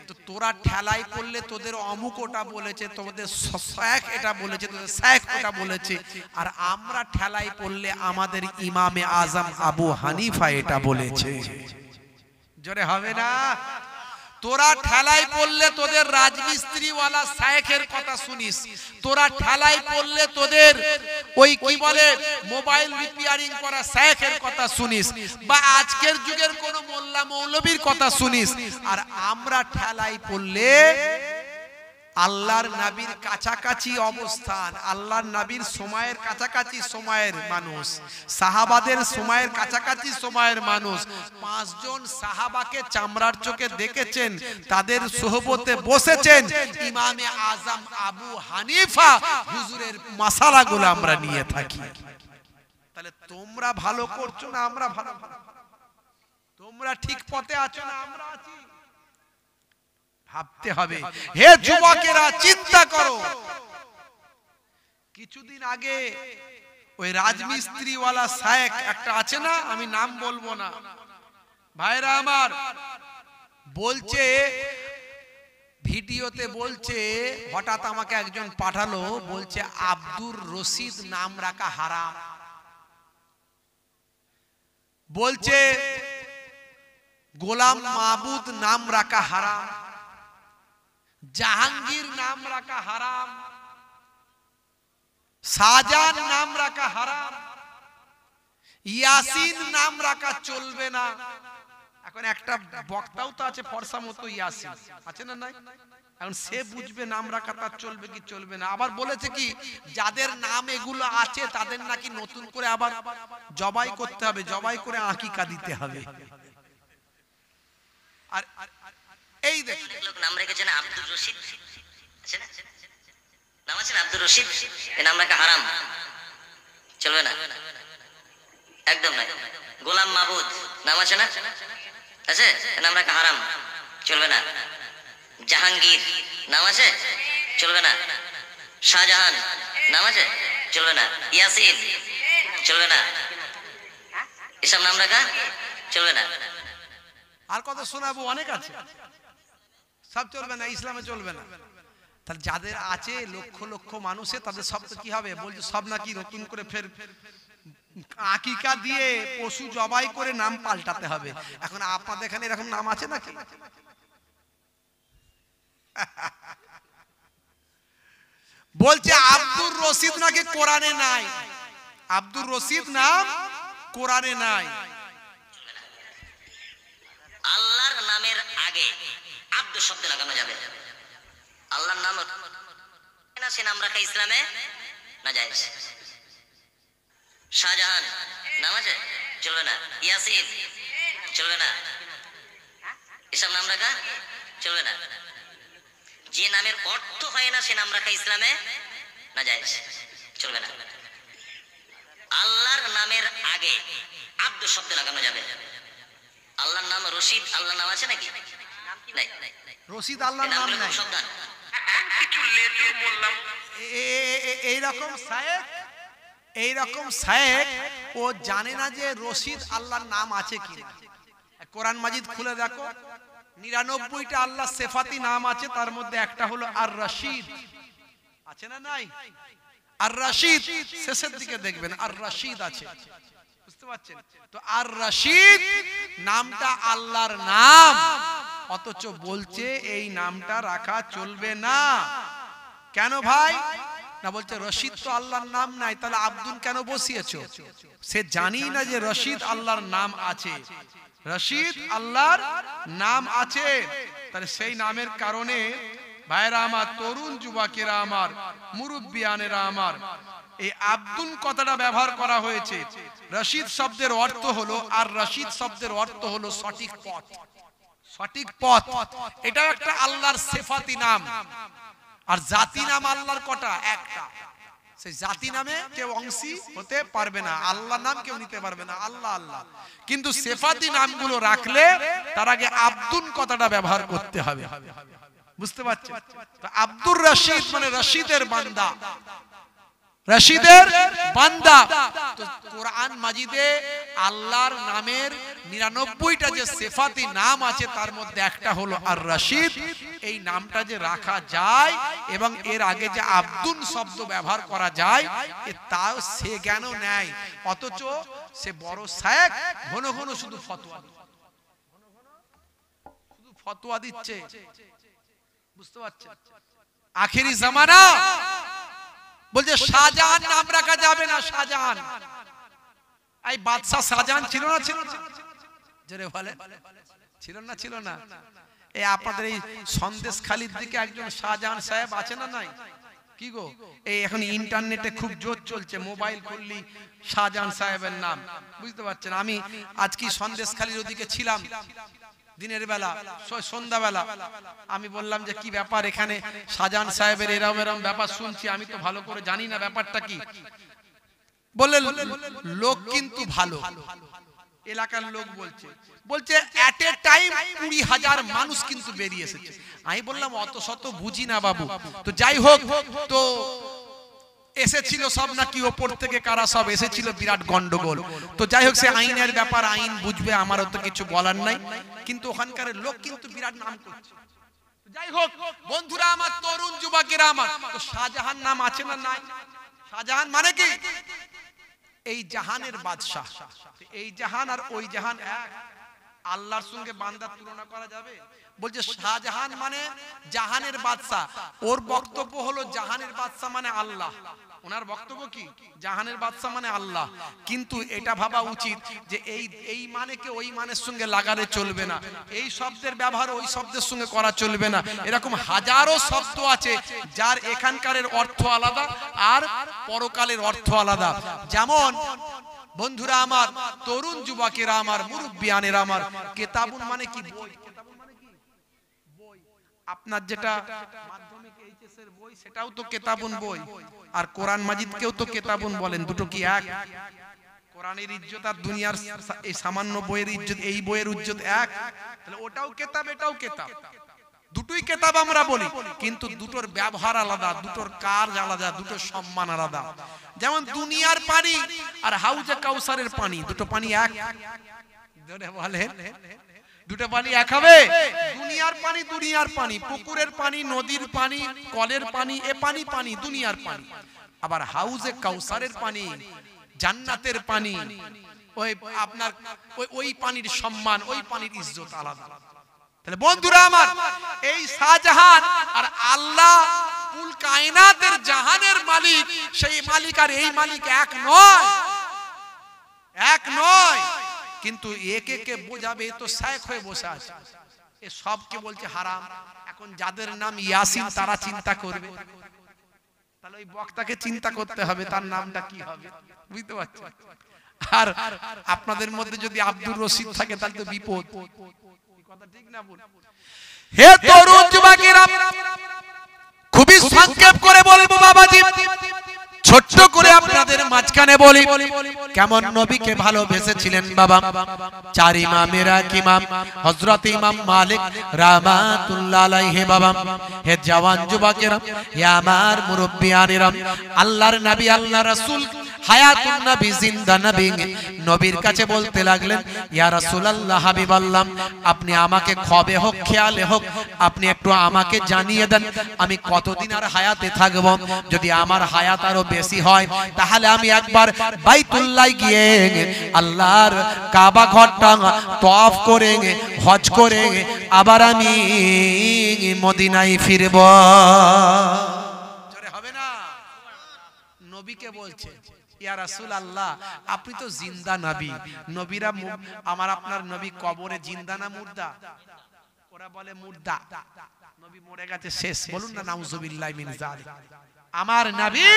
তো তোরা ঠেলাই করলে তোদের অমুক ওটা বলেছে, তোমাদের শেখ এটা বলেছে, তোদের শেখ ওটা বলেছে। আর আমরা ঠেলাই পড়লে আমাদের ইমামে আজম আবু হানিফা এটা বলেছে। জোরে হবে না? তোরা ঠেলায় পড়লে তোদের রাজমিস্ত্রিওয়ালা শায়েখের কথা শুনিস, তোরা ঠেলায় পড়লে তোদের ওই কি বলে মোবাইল রিপেয়ারিং করা শায়েখের কথা শুনিস, বা আজকের যুগের কোন মোল্লা মৌলবীর কথা শুনিস। আর আমরা ঠেলায় পড়লে আল্লাহর নবীর কাছাকাছি অবস্থান, আল্লাহর নবীর সময়ের কাছাকাছি সময়ের মানুষ, সাহাবাদের সময়ের কাছাকাছি সময়ের মানুষ, 5 জন সাহাবাকে চামড়ার চোখে দেখেছেন, তাদের সোহবতে বসেছেন, ইমামে আজম আবু হানিফা হুজুরের মাসালাগুলো আমরা নিয়ে থাকি। তাহলে তোমরা ভালো করছো না আমরা ভালো, তোমরা ঠিক পথে আছো না আমরা আছি, ভাবতে হবে। হে যুবকেরা চিন্তা করো, কিছুদিন আগে ওই রাজমিস্ত্রিওয়ালা শায়েখ একটা আছে না, আমি নাম বলবো না, ভাইরা আমার, বলছে ভিডিওতে, বলছে হঠাৎ আমাকে একজন পাঠালো, বলছে আব্দুর রশিদ নাম রাখা হারাম, বলছে গোলাম মাহবুদ নাম রাখা হারাম, জাহাঙ্গীর নাম রাখা হারাম, শাহজাহান নাম রাখা হারাম, ইয়াসিন নাম রাখা চলবে না। এখন একটা বক্তাও তো আছে ফরসা মতো, ইয়াসিন আছে না নাই, এখন সে বুঝবে নাম রাখা তার চলবে কি চলবে না। আবার বলেছে কি যাদের নাম এগুলো আছে তাদের নাকি নতুন করে আবার জবাই করতে হবে, জবাই করে আকিকা দিতে হবে। আর এই দেখুন নাম রেখেছেন আব্দুর রশিদ, আছে না, নাম আছে না আব্দুর রশিদ, এই নাম রাখা হারাম, চলবে না, একদম নাই। গোলাম মাহবুদ নাম আছে না, আছে, নাম রাখা হারাম, চলবে না। জাহাঙ্গীর নাম আছে, চলবে না। শাহজাহান নাম আছে, চলবে না। ইয়াসিন চলবে না, এসব নাম রাখা চলবে না। আর কত শোনাবো, অনেক আছে, সব চলবে না, ইসলামে চলবে না। তাহলে যাদের আছে লক্ষ লক্ষ মানুষে, তাদের সব তো কি হবে, বলছে সব নাকি নতুন করে ফের আকিকা দিয়ে পশু জবাই করে নাম পাল্টাতে হবে। এখন আপনাদের এখানে এরকম নাম আছে নাকি? বলছে আব্দুর রশিদ নাকি কোরআনে নাই, আব্দুর রশিদ নাম কোরআনে নাই। আল্লাহর নামের আগে আব্দু শব্দ লাগানো যাবে, আল্লাহর নাম না, সে নাম রাখা ইসলামে না যায়। শাহজাহান নাম আছে, চলবে না। ইয়াসিন চলবে না, এসব নাম রাখা চলবে না। যে নামের অর্থ হয় না সে নাম রাখা ইসলামে না যায়, চলবে না। আল্লাহর নামের আগে আব্দু শব্দ লাগানো যাবে। আল্লাহর নাম রশিদ, আল্লাহর নাম আছে নাকি? নাই, রশিদ আল্লাহর নাম নাই। কিছু লেজুর বললাম, এইরকম শায়েখ ও জানে না যে রশিদ আল্লাহর নাম আছে কি। কোরআন মাজিদ খুলে দেখো, 99টা আল্লাহ সিফাতি নাম আছে, তার মধ্যে একটা হলো আর রশিদ, আছে না নাই? আর রশিদ শেষের দিকে দেখবেন আর রশিদ আছে, বুঝতে পারছেন তো? আর রশিদ নামটা আল্লাহর নাম, অথচ বলছে এই নামটা রাখা চলবে না। কেন ভাই? না বলছে রশিদ তো আল্লাহর নাম নাই, তাহলে আব্দুল কেন বসিয়েছো? সে জানি না যে রশিদ আল্লাহর নাম আছে, রশিদ আল্লাহর নাম আছে। তাহলে সেই নামের কারণে ভাইরা আমার, তরুণ যুবকেরা আমার, মুরব্বিয়ানেরা আমার, এই আব্দুল কথাটা ব্যবহার করা হয়েছে। রশিদ শব্দের অর্থ হলো, আর রশিদ শব্দের অর্থ হলো সঠিক পথ, সঠিক পথ। এটা একটা আল্লাহর সিফাতি নাম। আর জাতি নাম আল্লাহর কটা? একটা। সেই জাতি নামে কেউ অংশী হতে পারবে না, আল্লাহর নাম কেউ নিতে পারবে না, আল্লাহ আল্লাহ। কিন্তু সিফাতি নামগুলো রাখলে তার আগে আব্দুল কথাটা ব্যবহার করতে হবে, বুঝতে পারছেন? আব্দুর রশিদ মানে রশিদের বান্দা, রশিদের বান্দা। তো কোরআন মাজিদে আল্লাহর নামের 99টা যে সিফাতি নাম আছে তার মধ্যে একটা হলো আর রশিদ। এই নামটা যে রাখা যায় এবং এর আগে যে আব্দুল শব্দ ব্যবহার করা যায়, তাও সে জ্ঞানও নেয়, অথচ সে বড় শায়েখ, ঘন ঘন শুধু ফতোয়া দেয়, শুধু ফতোয়া দিচ্ছে, বুঝতে পারছেন? আখেরি জামানা, বলছে শাহজাহান নাম রাখা যাবে না। শাহজাহান, এই বাদশা শাহজাহান ছিল না? ছিল না? জোরে বলে, ছিল না? ছিল না? এই আপনাদের এই সন্দেশখালীর দিকে একজন শাহজাহান সাহেব আছে না নাই? কি গো, এই এখন ইন্টারনেটে খুব জোর চলছে, মোবাইল করলি শাহজাহান সাহেবের নাম, বুঝতে পারছেন? আমি আজকে সন্দেশখালীর ওদিকে ছিলাম দিনের বেলা, সন্ধ্যাবেলা। আমি বললাম যে কি ব্যাপার এখানে শাহজাহান সাহেবের এরম এরম ব্যাপার শুনছি, আমি তো ভালো করে জানি না ব্যাপারটা কি। বললে লোক কিন্তু ভালো, এলাকার লোক বলছে এট এ টাইম 20,000 মানুষ কিন্তু বেরিয়ে এসেছে। আমি বললাম অত শত বুঝি না বাবু, তো যাই হোক, তো এসেছিল সব নাকি ওপর থেকে কারা সব এসেছিল, বিরাট গন্ডগোল। তো যাই হোক, সে আইনের ব্যাপার, আইন বুঝবে, আমারও তো কিছু বলার নাই, কিন্তু ওখানকার লোক কিন্তু বিরাট নাম করছে। যাই হোক বন্ধুরা আমার, তরুণ যুবকেরা আমার, তো শাহজাহান নাম আছে না নাই? শাহজাহান মানে কি? এই জাহানের বাদশা। এই জাহান আর ওই জাহান এক? আল্লাহর সঙ্গে বান্দার তুলনা করা যাবে? বলছে শাহজাহান মানে জাহানের বাদশা। ওর বক্তব্য হলো জাহানের বাদশা মানে আল্লাহ। ওনার বক্তব্য কি? জাহানের বাদশা মানে আল্লাহ। কিন্তু এটা ভাবা উচিত যে এই মানেকে ওই মানের সঙ্গে লাগালে চলবে না, এই শব্দের ব্যবহার ওই শব্দের সঙ্গে করা চলবে না। এরকম হাজারো শব্দ আছে যার এখানকারের অর্থ আলাদা আর পরকালের অর্থ আলাদা। যেমন বন্ধুরা আমার, তরুণ যুবকেরা আমার, মুরব্বিয়ানেরা আমার, কেতাবুন মানে কি? বই। আপনার যেটা মাধ্যমিক এইচএস এর বই, সেটাও তো কেতাবুন বই, আর কোরআন মাজিদকেও তো কেতাবুন বলেন। দুটো কি এক? কোরআনের ইজ্জত আর দুনিয়ার এই সামান্য বইয়ের ইজ্জত, এই বইয়ের ইজ্জত এক? তাহলে ওটাও কেতাব, এটাও কেতাব, দুটোই কেতাব আমরা বলি, কিন্তু দুটোর ব্যবহার আলাদা, দুটোর কাজ আলাদা, দুটোর সম্মান আলাদা। যেমন দুনিয়ার পানি আর হাউজে কাউসারের পানি, দুটো পানি এক? বলে দুটো পানি এক হবে? দুনিয়ার পানি দুনিয়ার পানি, পুকুরের পানি, নদীর পানি, কলের পানি, এ পানি পানি, দুনিয়ার পানি। আবার হাউজে কাউসারের পানি, জান্নাতের পানি, ওই আপনার ওই পানির সম্মান, ওই পানির ইজ্জত আলাদা। তাহলে বন্ধুরা আমার, এই শাহজাহান আর আল্লাহ কুল কায়নাতের জাহানের মালিক, সেই মালিক আর এই মালিক এক নয়, এক নয়। কিন্তু একে কে বোঝাবে, তো শেখ হয়ে বসে আছে, এ সবকে বলছে হারাম। এখন যাদের নাম ইয়াসিন তারা চিন্তা করবে, তাহলে ওই বক্তাকে চিন্তা করতে হবে তার নামটা কি হবে, বুঝতে পারছেন? আর আপনাদের মধ্যে যদি আব্দুর রশিদ থাকে তাহলে তো বিপদ। কথা ঠিক না বল? হে তরুণ যুবকেরা, খুবই সংক্ষেপ করে বলবো বাবাজি, ছোট্ট করে আপনাদের মাঝখানে বলি, কেমন নবীকে ভালোবেসেছিলেন বাবা। চার ইমামের এক ইমাম হযরত ইমাম মালিক রাহমাতুল্লাহ আলাইহি বাবা। হে জওয়ান যুবকেরা, হে আমার মুরব্বিয়ানেরা, আল্লাহর নবী, আল্লাহ রাসূল হায়াতুন নবী, জিন্দা নবী, নবীর কাছে বলতে লাগলেন, ইয়া রাসূলুল্লাহ, হাবিবাল্লাহ, আপনি আমাকে কবে হোক, খেয়ালে হোক, আপনি একটু আমাকে জানিয়ে দেন আমি কতদিন আর হায়াতে থাকব। যদি আমার হায়াত আরো বেশি হয় তাহলে আমি একবার বাইতুল্লাহ গিয়ে আল্লাহর কাবা ঘরটা তওয়াফ করে, হজ করে আবার আমি মদিনায় ফিরব। জোরে হবে না? নবীকে বলছে, ইয়া রাসূলুল্লাহ, আপনি তো জিন্দা নবী। নবীরা, আমার আপনার নবী কবরে জিন্দা না মুর্দা? ওরা বলে মুর্দা, নবী মরে গেছে শেষ। বলুন না নাউজুবিল্লাহি মিন যালিক। আমার নবী,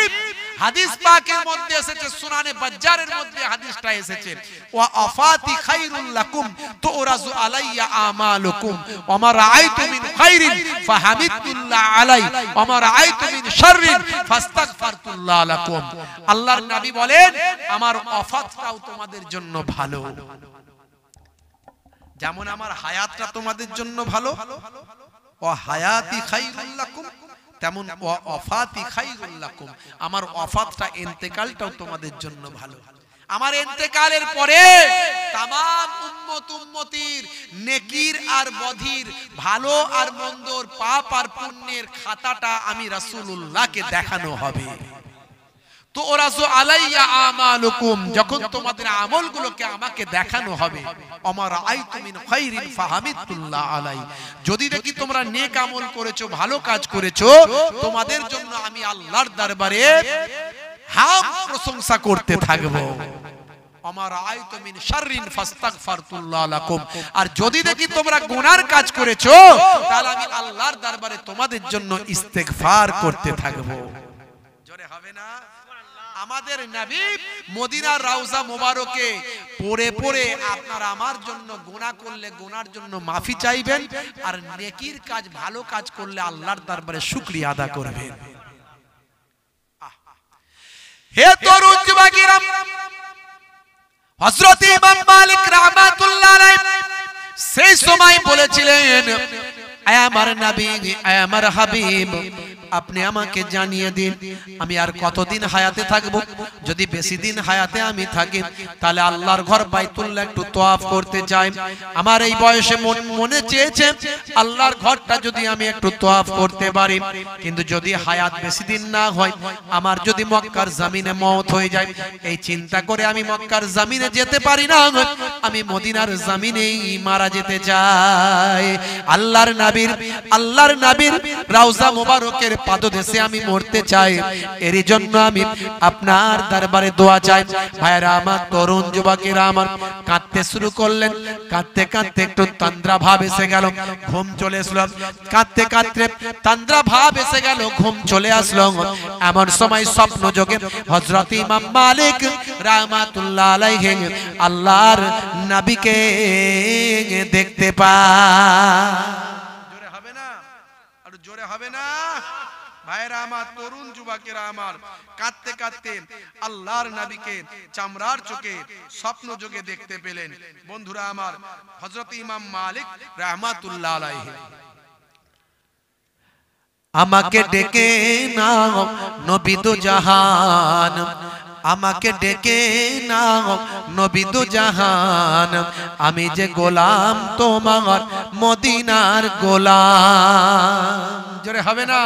হাদিস পাকের মধ্যে এসেছে, সুনানে বাজ্জারের মধ্যে হাদিসটা এসেছে, ওয়া আফাতি খায়রুল লাকুম তুরাজু আলাইয়া আমালুকুম ওয়া মা রাআইতু মিন খায়রিন ফাহামিদুল্লাহ আলাই ওয়া মা রাআইতু মিন শাররিন ফাস্তাগফারতুল্লাহ লাকুম। আল্লাহর নবী বলেন, আমার ওয়াফাতটাও তোমাদের জন্য ভালো, যেমন আমার হায়াতটা তোমাদের জন্য ভালো, ও হায়াতি খায়রুল লাকুম, তেমন ওয়াফাতি খায়রুল লাকুম, আমার ওয়াফাতটা, ইন্তেকালটাও তোমাদের জন্য ভালো। আমার ইন্তেকালের পরে तमाम উম্মত উম্মতির নেকির আর বধির, ভালো আর মন্দর, পাপ আর পুণ্যের খাতাটা আমি রাসূলুল্লাহকে দেখানো হবে। তুরাজু আলাইয়া আমালুকুম, যখন তোমাদের আমলগুলোকে আমাকে দেখানো হবে, আমার আইতু মিন খাইরিন ফাহামিদুল্লাহ আলাই, যদি দেখি তোমরা নেক আমল করেছো, ভালো কাজ করেছো, তোমাদের জন্য আমি আল্লাহর দরবারে হাম প্রশংসা করতে থাকবো। আমার আইতু মিন শাররিন ফাস্তাগফারতুল্লাহ লাকুম, আর যদি দেখি তোমরা গুনার কাজ করেছো, তাহলে আমি আল্লাহর দরবারে তোমাদের জন্য ইস্তেগফার করতে থাকবো। জোরে হবে না? আমাদের নবী মদিনার রওজা মোবারকে পড়ে পড়ে আপনার আমার জন্য গুনাহ করলে গুনার জন্য মাফি চাইবেন, আর নেকির কাজ ভালো কাজ করলে আল্লাহর দরবারে শুকরিয়া আদা করবেন। হে তরুণ যুবকেরা, হযরত ইমাম মালিক রাহমাতুল্লাহ আলাইহি সেই সময় বলেছিলেন, আয় আমার নবী, আয় আমার হাবিব, আপনি আমাকে জানিয়ে দিন আমি আর কতদিন হায়াতে থাকবো। যদি বেশি দিন হায়াতে আমি থাকি, তাহলে আল্লাহর ঘর বাইতুল্লাহ একটু তওয়াফ করতে চাই। আমার এই বয়সে মনে চেয়েছে আল্লাহর ঘরটা যদি আমি একটু তওয়াফ করতে পারি, কিন্তু যদি হায়াত বেশি দিন না হয়, আমার যদি মক্কার জমিনে মওত হয়ে যায়, এই চিন্তা করে আমি মক্কার জমিনে যেতে পারি না, আমি মদিনার জমিনেই মারা যেতে চাই। আল্লাহর নবীর রওজা মোবারকের পাদদেশে আমি মরতে চাই। এরই জন্য আমি আপনার দরবারে দোয়া চাই। ভাইরা আমার, তরুণ যুবকেরা আমার কাঁদতে শুরু করলেন। কাঁদতে কাঁদতে একটু তন্দ্রা ভাব এসে গেল, ঘুম চলে আসলো। কাঁদতে কাঁদতে তন্দ্রা ভাব এসে গেল, ঘুম চলে আসলো। এমন সময় স্বপ্ন যোগে হযরত ইমাম মালিক রাহমাতুল্লাহ আলাইহি আল্লাহর নবীকে দেখতে পায়। জোরে হবে না? আর জোরে হবে না? ভাইরা আমার, তরুণ যুবকেরা আমার, কাঁদতে কাঁদতে আল্লাহর নবীকে চামড়ার চোখে স্বপ্ন যোগে দেখতে পেলেন। বন্ধুরা আমার, হযরত ইমাম মালিক রাহমাতুল্লাহ আলাইহি আমাকে ডেকে নাও নবী দু জাহান, আমাকে ডেকে নাও নবী দু জাহান, আমি যে গোলাম তোমার মদিনার গোলাম। জোরে হবে না?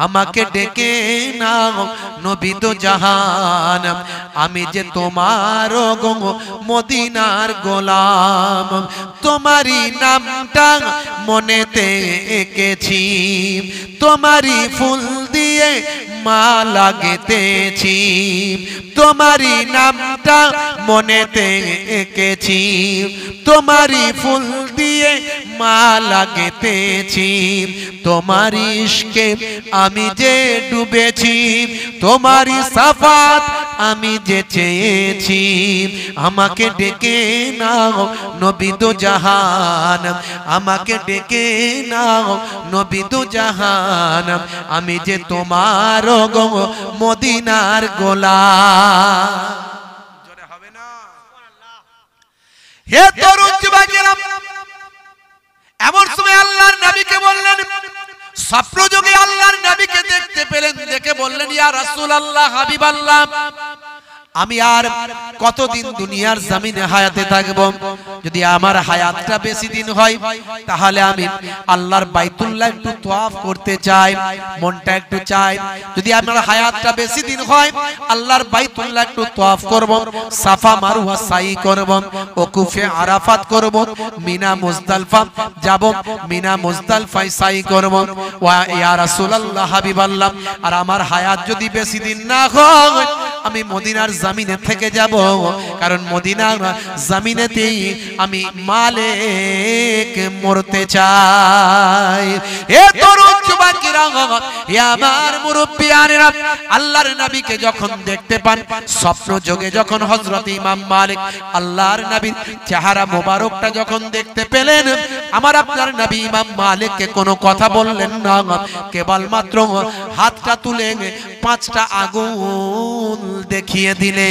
আমাকে ডেকে নাও নবী দু জাহান, আমি যে তোমার গো মদিনার গোলাম। তোমারই নামটা মনেতে এঁকেছি, তোমারই ফুল দিয়ে মালা গেঁথেছি, তোমারই নামটা মনেতে এঁকেছি, তোমারই ফুল দিয়ে মালা গেঁথেছি। তোমারই ইশকে আমি যে ডুবেছি, তোমারই সাফাত আমি যে চেয়েছি। আমাকে ডেকে নাও নবী দু জাহান, আমাকে ডেকে নাও নবী দু জাহান, আমি যে তোমার গো মদিনার গোলাম। জোরে হবে না? হে তরুণ যুবকেরা, এমন সময় আল্লাহর নবীকে বললেন, স্বপ্ন যোগে আল্লাহর নবীকে দেখতে পেলেন, দেখে বললেন, ইয়া রাসূলুল্লাহ, হাবিবাল্লাহ, আমি আর কতদিন দুনিয়ার জমিনে হায়াতে থাকব? যদি আমার হায়াতটা বেশি দিন হয়, তাহলে আমি আল্লাহর বাইতুল্লাহ একটু তওয়াফ করতে চাই, মনটা একটু চাই। যদি আমার হায়াতটা বেশি দিন হয়, আল্লাহর বাইতুল্লাহ একটু তওয়াফ করব, সাফা মারওয়া সাই করব, ওকুফে আরাফাত করব, মিনা মুজদালিফা যাব, মিনা মুজদালিফায় সাই করব। ওয়া ইয়া রাসূলুল্লাহ, হাবিবাল্লাহ, আর আমার হায়াত যদি বেশি দিন না হয়, আমি মদিনার জমিনে থেকে যাব, কারণ মদিনার জমিনেতেই আমি মালিক মরতে চাই। এ তরুণ যুবকেরা, হে আমার মুরব্বিয়ানেরা, আল্লাহর নবীকে যখন দেখতে পান, স্বপ্ন যোগে যখন হযরত ইমাম মালিক আল্লাহর নবীর চেহারা মোবারকটা যখন দেখতে পেলেন, আমার আপনার নবী ইমাম মালিককে কোনো কথা বললেন না, কেবলমাত্র হাতটা তুলে 5টা আগুন দেখিয়ে দিলে,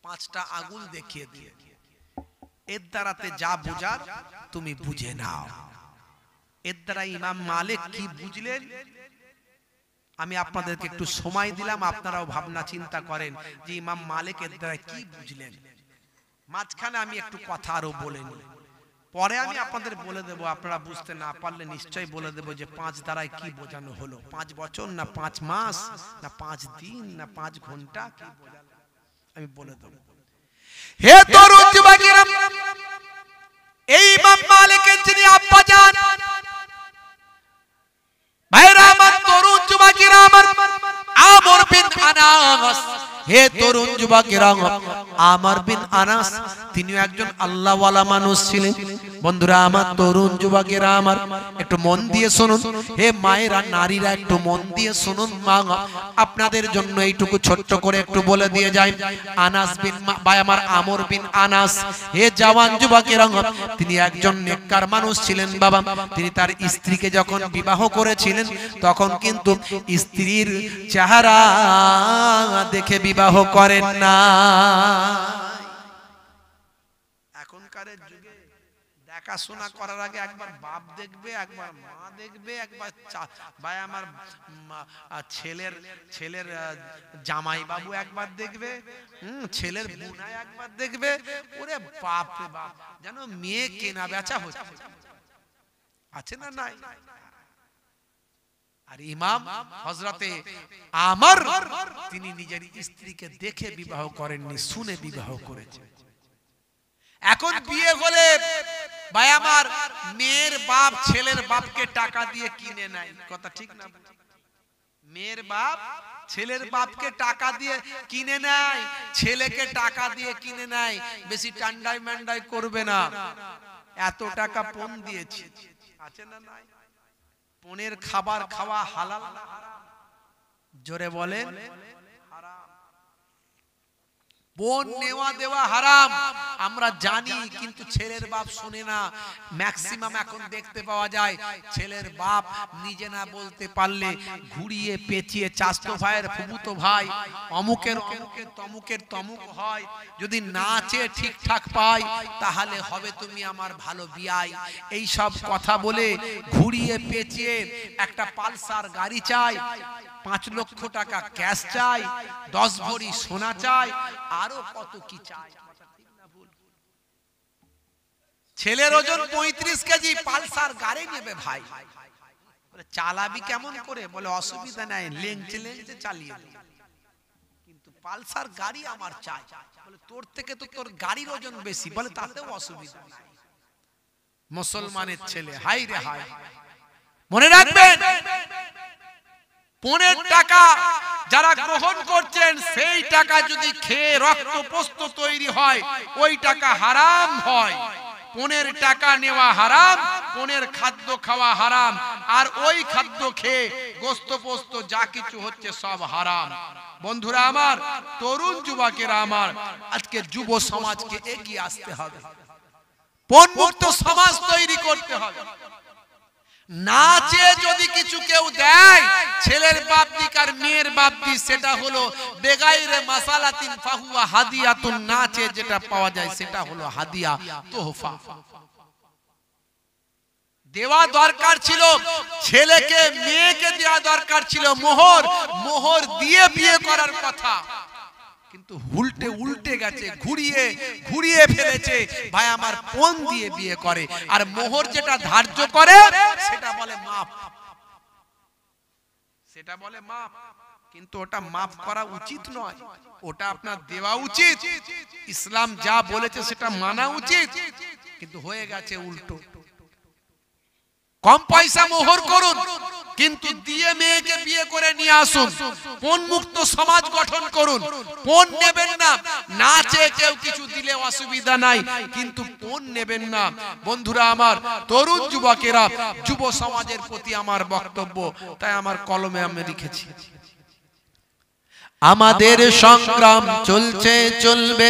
5টা আগুন দেখিয়ে দিয়ে, এর দ্বারাতে যা বুঝার তুমি বুঝে নাও। এর দ্বারা ইমাম মালিক কি বুঝলেন, আমি আপনাদেরকে একটু সময় দিলাম, আপনারাও ভাবনা চিন্তা করেন যে ইমাম মালিক এর দ্বারা কি বুঝলেন। মাঝখানে আমি একটু কথা আরো বলে নিই, পরে আমি আপনাদের বলে দেব, আপনারা বুঝতে না পারলে নিশ্চয়ই বলে দেব যে 5 দ্বারায় কি বোঝানো হলো। 5 বছর না 5 মাস না 5 দিন না 5 ঘন্টা কি বোঝালো আমি বলে দেব। হে তরুণ যুবকেরা, এই ইমাম মালিকের যিনি আব্বা জান, ভাইরা আমার, তরুণ যুবকেরা আমার, আমর বিন আনাস, হে তরুণ যুবকেরা, আমর বিন আনাস তিনি একজন আল্লাহওয়ালা মানুষ ছিলেন। বন্ধুরা আমার, তরুণ যুবকেরা আমার, একটু মন দিয়ে শুনুন। হে মায়েরা, নারীরা একটু মন দিয়ে শুনুন। মা, আপনাদের জন্য এইটুকু ছোট্ট করে একটু বলে দিয়ে যাই। আনাস বিন ভাই আমার আমর বিন আনাস, হে জওয়ান যুবকেরা, তিনি একজন নেককার মানুষ ছিলেন বাবা। তিনি তার স্ত্রীকে যখন বিবাহ করেছিলেন তখন কিন্তু স্ত্রীর চেহারা দেখে বিবাহ করেন না। এখনকার যুগে দেখাশোনা করার আগে একবার বাপ দেখবে, একবার মা দেখবে, একবার ভাই আমার ছেলের জামাই বাবু একবার দেখবে, ছেলের বোনা একবার দেখবে। ওরে বাপ রে বাপ, যেন মেয়ে কেনা বেচা হচ্ছে, আছে না নাই? আর ইমাম হযরতে আমর তিনি নিজের স্ত্রীকে দেখে বিবাহ করেননি, শুনে বিবাহ করেছেন। এখন বিয়ে হলে ভাই আমার মেয়ের বাপ ছেলের বাপকে টাকা দিয়ে কিনে নেয়, কথা ঠিক না? মেয়ের বাপ ছেলের বাপকে টাকা দিয়ে কিনে নেয়, ছেলেকে টাকা দিয়ে কিনে নেয়। বেশি টান্ডাই ম্যান্ডাই করবে না, এত টাকা পণ দিয়েছি, আছে না নাই? পণের খাবার খাওয়া হালাল না হারাম? জোরে বলেন হারাম। পণ নেওয়া দেওয়া হারাম আমরা জানি, কিন্তু ছেলের বাপ শুনে না। ম্যাক্সিমাম এখন দেখতে পাওয়া যায় ছেলের বাপ নিজে না বলতে পারলে ঘুরিয়ে পেঁচিয়ে চাচতো ভাইয়ের ফুফুতো ভাই অমুকের অমুকের তমুকের তমুক হয়, যদি নাচে ঠিকঠাক পাই তাহলে হবে তুমি আমার ভালো বিয়াই, এই সব কথা বলে ঘুরিয়ে পেঁচিয়ে একটা পালসার গাড়ি চাই, 5 লক্ষ টাকা ক্যাশ চাই, 10 ভরি সোনা চাই, আরো কত কি চাই। ছেলের ওজন 35 কেজি, পালসার গাড়ি নেবে ভাই, চালাবি কেমন করে? বলে অসুবিধা নাই, লেংচে লেংচে চালিয়ে, কিন্তু পালসার গাড়ি আমার চাই। বলে তোর থেকে তো তোর গাড়ির ওজন বেশি, বলে তাতেও অসুবিধা নাই। মুসলমানের ছেলে, হাই রে হাই। মনে রাখবেন, পণের টাকা যারা গ্রহণ করছেন সেই টাকা যদি খেয়ে রক্ত পোস্ত তৈরি হয় ওই টাকা হারাম হয়। পণের টাকা নেওয়া হারাম, পণের খাদ্য খাওয়া হারাম, আর ওই খাদ্য খেয়ে গোস্ত পোস্ত যা কিছু হচ্ছে সব হারাম। বন্ধুরা আমার, তরুণ যুবকেরা আমার, আজকে যুব সমাজকে এগিয়ে আসতে হবে, পণমুক্ত সমাজ তৈরি করতে হবে। নাচে যদি কিছু কেউ দেয়, ছেলের বাপ দিক আর মেয়ের বাপ দিক, সেটা হলো বেগাইরে মাসালাতিন ফাহুয়া হাদিয়াতুন, নাচে যেটা পাওয়া যায় সেটা হলো হাদিয়া, তোহফা। দেওয়া দরকার ছিল ছেলেকে, মেয়েকে দেওয়া দরকার ছিল মোহর, মোহর দিয়ে বিয়ে করার কথা, কিন্তু উল্টে গেছে, ঘুরিয়ে ফেলেছে ভাই আমার, পণ দিয়ে বিয়ে করে, আর মোহর যেটা ধার্য করে সেটা বলে মাপ, সেটা বলে মাপ, কিন্তু ওটা মাপ করা উচিত নয়, ওটা আপনার দেওয়া উচিত। ইসলাম যা বলেছে সেটা মানা উচিত, কিন্তু হয়ে গেছে উল্টো। কম পয়সা মোহর করুন, কিন্তু দিয়ে মেয়েকে বিয়ে করে নিয়ে আসুন, পণ মুক্ত সমাজ গঠন করুন। পণ নেবেন না, নাচে কেউ কিছু দিলে অসুবিধা নাই, কিন্তু পণ নেবেন না। বন্ধুরা আমার, তরুণ যুবকেরা, যুব সমাজের প্রতি আমার বক্তব্য, তাই আমার কলমে আমি লিখেছি, আমাদের সংগ্রাম চলছে চলবে,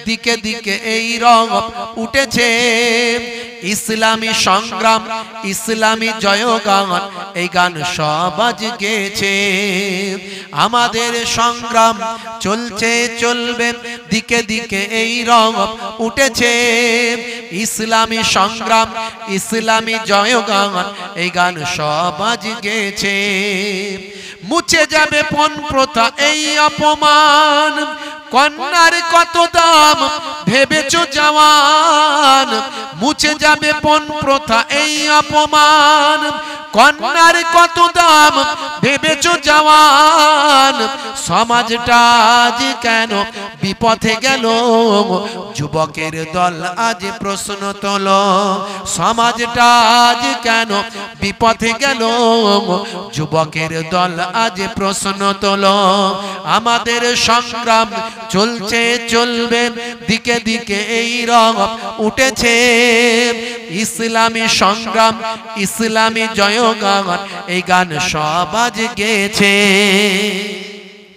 দিকে দিকে এই রং উঠেছে, ইসলামী সংগ্রাম ইসলামী জয়গান, এই গান সবাজ গেয়েছে। আমাদের সংগ্রাম চলছে চলবে, দিকে দিকে এই রং উঠেছে, ইসলামী সংগ্রাম ইসলামী জয়গান, এই গান সবাজ গেয়েছে। মুছে যাবে পণ প্রথা এই অপমান, কন্যার কত দাম ভেবেছো জওয়ান, মুছে যাবে পণ প্রথা এই অপমান কন্যার কত দাম ভেবেছো জওয়ান সমাজটা আজ কেন বিপথে গেল যুবকের দল আজ প্রশ্ন তোলো সমাজটা আজ কেন বিপথে গেল যুবকের দল আজ প্রশ্ন তোলো আমাদের সংগ্রাম চলছে চলবে দিকে দিকে এই রং উঠেছে ইসলামী সংগ্রাম ইসলামী জয়গান এই গান সব আজ গেয়েছে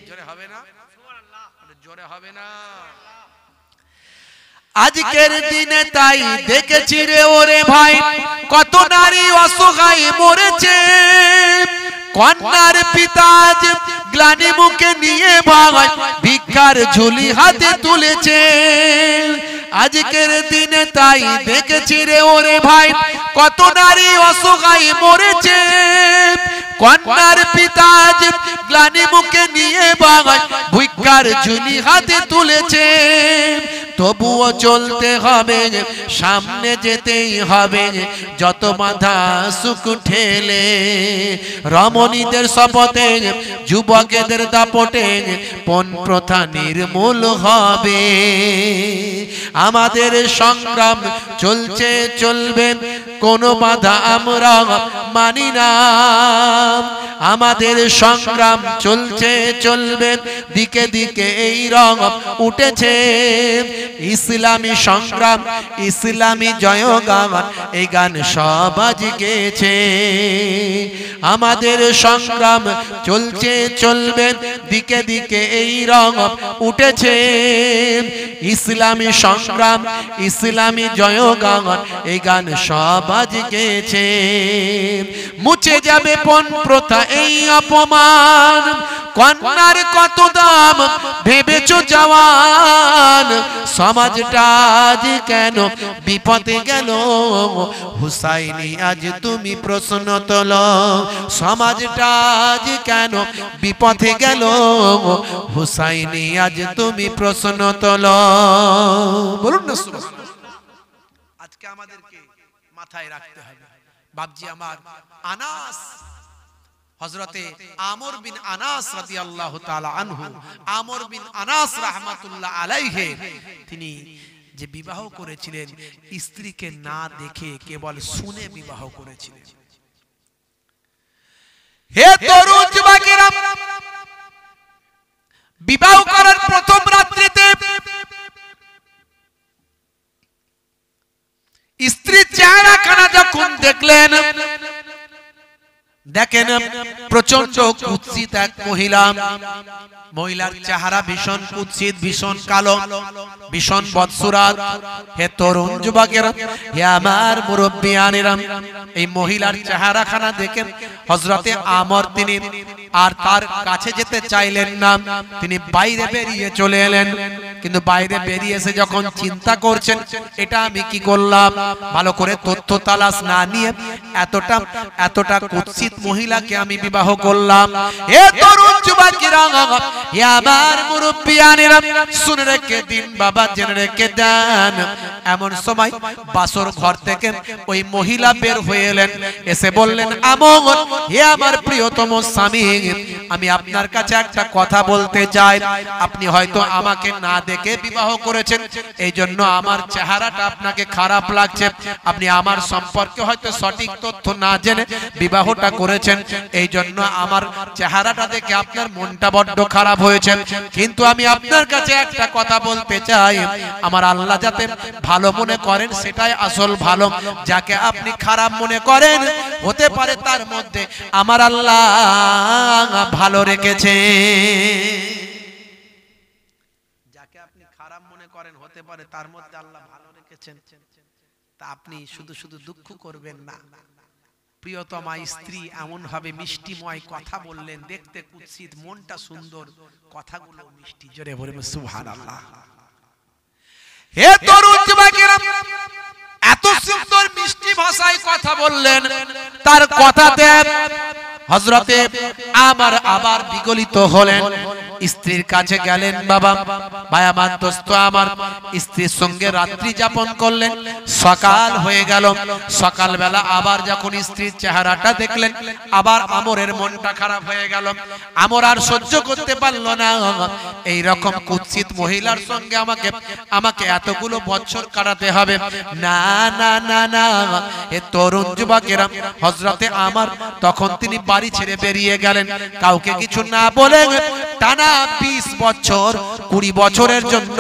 জোরে হবে না জোরে হবে না আজকের দিনে তাই দেখেছি রে ওরে ভাই কত নারী অসহায় মরেছে কন্যার পিতা আজ গ্লানি মুখে নিয়ে ভাই ভিক্ষার ঝুলি হাতে তুলেছে আজকের দিনে তাই দেখেছি রে ওরে ভাই কত নারী অসহায় মরেছে কন্যার পিতা আজ গ্লানি মুখে নিয়ে ভাই ভিক্ষার ঝুলি হাতে তুলেছে তবুও চলতে হবে সামনে যেতেই হবে যত বাধা সুখ ঠেলে রমণীদের শপথে যুবকেদের দাপটে পণ প্রথা নির্মূল হবে আমাদের সংগ্রাম চলছে চলবে কোনো বাধা আমরা মানি না আমাদের সংগ্রাম চলছে চলবে দিকে দিকে এই রং উঠেছে ইসলামী সংগ্রাম ইসলামী জয়গান এই গান সব আজ গেয়েছে আমাদের সংগ্রাম চলছে চলবে দিকে দিকে এই রং উঠেছে ইসলামী সংগ্রাম ইসলামী জয়গান এই গান সব আজ গেয়েছে মুছে যাবে পণ প্রথা এই অপমান কন্যার কত দাম ভেবেছো জওয়ান সমাজটা আজ কেন বিপদে গেল হুসাইনি আজ তুমি প্রশ্ন তোলো সমাজটা আজ কেন বিপদে গেল হুসাইনি আজ তুমি প্রশ্ন তোলো বলুন না আজকে আমাদেরকে মাথায় রাখতে হবে বাপজি আমার আনাস হযরতে আমর বিন আনাস রাদিয়াল্লাহু তাআলা আনহু আমর বিন আনাস রাহমাতুল্লাহ আলাইহি তিনি যে বিবাহ করেছিলেন স্ত্রীকে না দেখে কেবল শুনে বিবাহ করেছিলেন হে তরুণ যুবকেরা বিবাহ করার প্রথম রাত্রিতে স্ত্রীর চেহারাখানা যখন দেখলেন দেখেন প্রচন্ড কুৎসিত এক মহিলার চেহারা ভীষণ কুৎসিত ভীষণ কালো ভীষণ বদসুরাত হে তরুণ যুবকেরা হে আমার মুরব্বিয়ানেরা এই মহিলার চেহারাখানা দেখে হযরতে আমর তিনি আর তার কাছে যেতে চাইলেন না তিনি বাইরে বেরিয়ে চলে এলেন কিন্তু বাইরে বেরিয়ে এসে যখন চিন্তা করছেন এটা আমি কি করলাম ভালো করে তথ্য তালাশ না নিয়ে এতটা কুৎসিত মহিলাকে আমি বিবাহ করলাম হে তরুণ যুবকেরা হে আমার মুরব্বিয়ানেরা শুনে রেখে দিন বাবা জেনে রেখে দেন এমন সময় বাসর ঘর থেকে ওই মহিলা বের হয়ে এলেন এসে বললেন আমর হে আমার প্রিয়তম স্বামী আমি আপনার কাছে একটা কথা বলতে চাই আপনি হয়তো আমাকে না দেখে বিবাহ করেছেন এইজন্য আমার চেহারাটা আপনাকে খারাপ লাগছে আপনি আমার সম্পর্কে হয়তো সঠিক তথ্য না জেনে বিবাহটা করেছেন এইজন্য আমার চেহারাটা দেখে আপনার মনটা বড্ড খারাপ হয়েছে কিন্তু আমি আপনার কাছে একটা কথা বলতে চাই আমার আল্লাহ যাতে ভালো মনে করেন সেটাই আসল ভালো যাকে আপনি খারাপ মনে করেন হতে পারে তার মধ্যে আমার আল্লাহ ভালো রেখেছে যাকে আপনি খারাপ মনে করেন হতে পারে তার মধ্যে আল্লাহ ভালো রেখেছেন তা আপনি শুধু শুধু দুঃখ করবেন না প্রিয়তমা স্ত্রী এমন ভাবে মিষ্টিময় কথা বললেন দেখতে কুৎসিত মনটা সুন্দর কথাগুলো মিষ্টি জোরে বলে সুবহানাল্লাহ হে তরুণ যুবকেরা এত সুন্দর মিষ্টি ভাষায় কথা বললেন তার কথাতে হযরতে আমার আবার বিগলিত হলেন স্ত্রীর কাছে গেলেন। বাবা ভাই আমার, দোস্ত আমার, স্ত্রীর সঙ্গে রাত্রি যাপন করলেন। সকাল হয়ে গেল। সকালবেলা আবার যখন স্ত্রীর চেহারাটা দেখলেন, আবার আমরের মনটা খারাপ হয়ে গেল। আমর আর সহ্য করতে পারল না, এই রকম কুৎসিত মহিলার সঙ্গে আমাকে এতগুলো বছর কাটাতে হবে না। না না না, এ তরুণ যুবকেরা, হযরতে আমর তখন তিনি বাড়ি ছেড়ে বেরিয়ে গেলেন, কাউকে কিছু না বলে। টানা 20 বছর 20 বছরের জন্য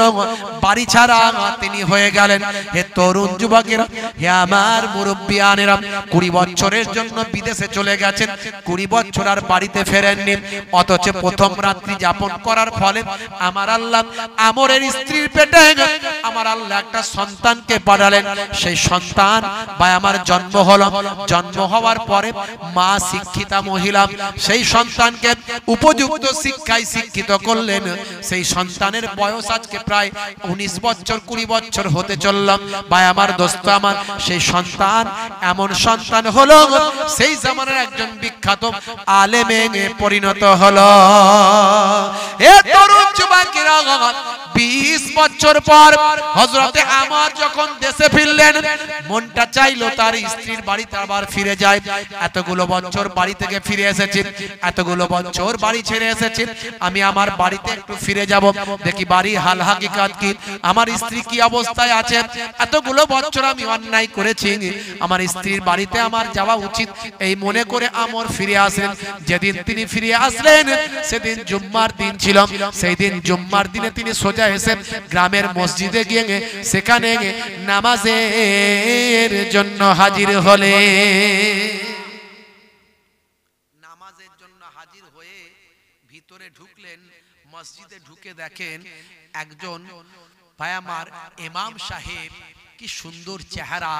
বাড়ি ছাড়া তিনি হয়ে গেলেন। হে তরুণ যুবকেরা, হে আমার মুরব্বিয়ানেরা, 20 বছরের জন্য বিদেশে চলে গেছেন, 20 বছর আর বাড়িতে ফেরেননি। অথচ প্রথম রাত্রি যাপন করার ফলে আমার আল্লাহ আমরের স্ত্রীর পেটে আমার আল্লাহ একটা সন্তানকে পাঠালেন। সেই সন্তান বা আমার জন্ম হলো। জন্ম হওয়ার পরে মা শিক্ষিতা মহিলা সেই সন্তানকে উপযুক্ত শিক্ষায় শিক্ষিত করলেন। সেই সন্তানের বয়স আজকে প্রায় 19 বছর 20 বছর হতে চললাম। ভাই আমার, দোস্ত আমার, সেই সন্তান এমন সন্তান হলো, সেই জামানার একজন বিখ্যাত আলেমে পরিণত হলো। এ তরুণ যুবকেরা, 20 বছর পর হযরতে আমর যখন দেশে ফিরলেন, মনটা চাইলো তার স্ত্রীর বাড়িতে আবার ফিরে যায়। এতগুলো বছর বাড়ি থেকে ফিরে এসেছি, এতগুলো বছর বাড়ি ছেড়ে এসেছি, আমি আমার বাড়িতে একটু ফিরে যাব, দেখি বাড়ি হাল হাকিকাত কি, আমার স্ত্রী কি অবস্থায় আছে। এতগুলো বছর আমি অন্যায় করেছি, আমার স্ত্রীর বাড়িতে আমার যাওয়া উচিত, এই মনে করে আমর ফিরে আসলেন। যেদিন তিনি ফিরে আসলেন সেদিন জুম্মার দিন ছিল। সেই দিন জুম্মার দিনে তিনি সোজা এসে গ্রামের মসজিদে গিয়ে সেখানে নামাজের জন্য হাজির হলে। নামাজের জন্য হাজির হয়ে ভিতরে ঢুকলেন। মসজিদে ঢুকে দেখেন একজন ভাই আমার ইমাম সাহেব, কি সুন্দর চেহারা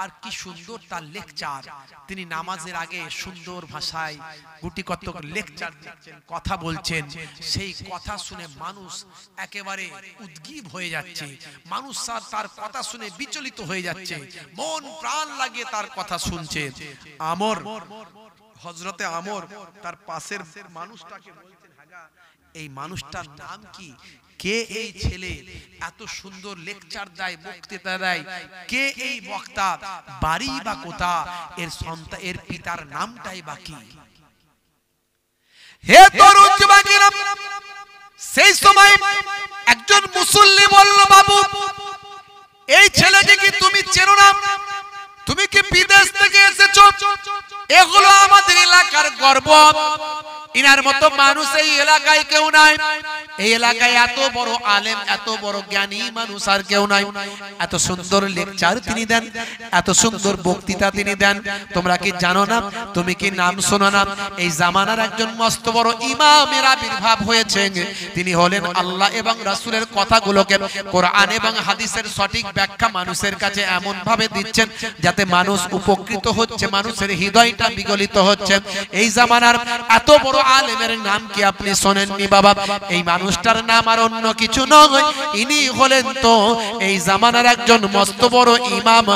আর কি সুন্দর তার লেকচার। তিনি নামাজের আগে সুন্দর ভাষায় গুটি কতক লেকচার দিচ্ছেন, কথা বলছেন। সেই কথা শুনে মানুষ একেবারে উদ্গ্রীব হয়ে যাচ্ছে, মানুষ তার কথা শুনে বিচলিত হয়ে যাচ্ছে, মন প্রাণ লাগিয়ে তার কথা শুনছে। আমর, হযরতে আমর তার পাশের মানুষটাকে বলছেন, হাগা এই মানুষটার নাম কি? কে এই ছেলে এত সুন্দর লেকচার দেয়, বক্তৃতা দেয়? কে এই বক্তা? বাড়ি বা কোথা? এর সন্তান, এর পিতার নামটাই বা কি? হে তরুণ যুবকেরা, সেই সময় একজন মুসল্লি বলল, বাবু এই ছেলেকে কি তুমি চেনো না? তুমি কি বিদেশ থেকে এসেছো? এগুলো আমাদের এলাকার গর্ব, ইনার মতো মানুষ এই এলাকায় কেউ নাই। এই এলাকায় এত বড় আলেম, এত বড় জ্ঞানী মানুষ আর কেউ নাই। এত সুন্দর লেকচার তিনি দেন, এত সুন্দর বক্তৃতা তিনি দেন। তোমরা কি জানো না? তুমি কি নাম শোনো না? এই জামানার একজন মস্ত বড় ইমামের আবির্ভাব হয়েছে। তিনি হলেন আল্লাহ এবং রাসূলের কথাগুলোকে কোরআন এবং হাদিসের সঠিক ব্যাখ্যা মানুষের কাছে এমন ভাবে দিচ্ছেন যাতে মানুষ উপকৃত হচ্ছে, মানুষের হৃদয়টা বিগলিত হচ্ছে। এই জামানার এত বড় আলেমের নাম কি আপনি শোনেননি বাবা? এই মানুষটার নাম আর অন্য কিছু নয়, ইনি হলেন তো এই জামানার একজন মস্ত বড় ইমাম,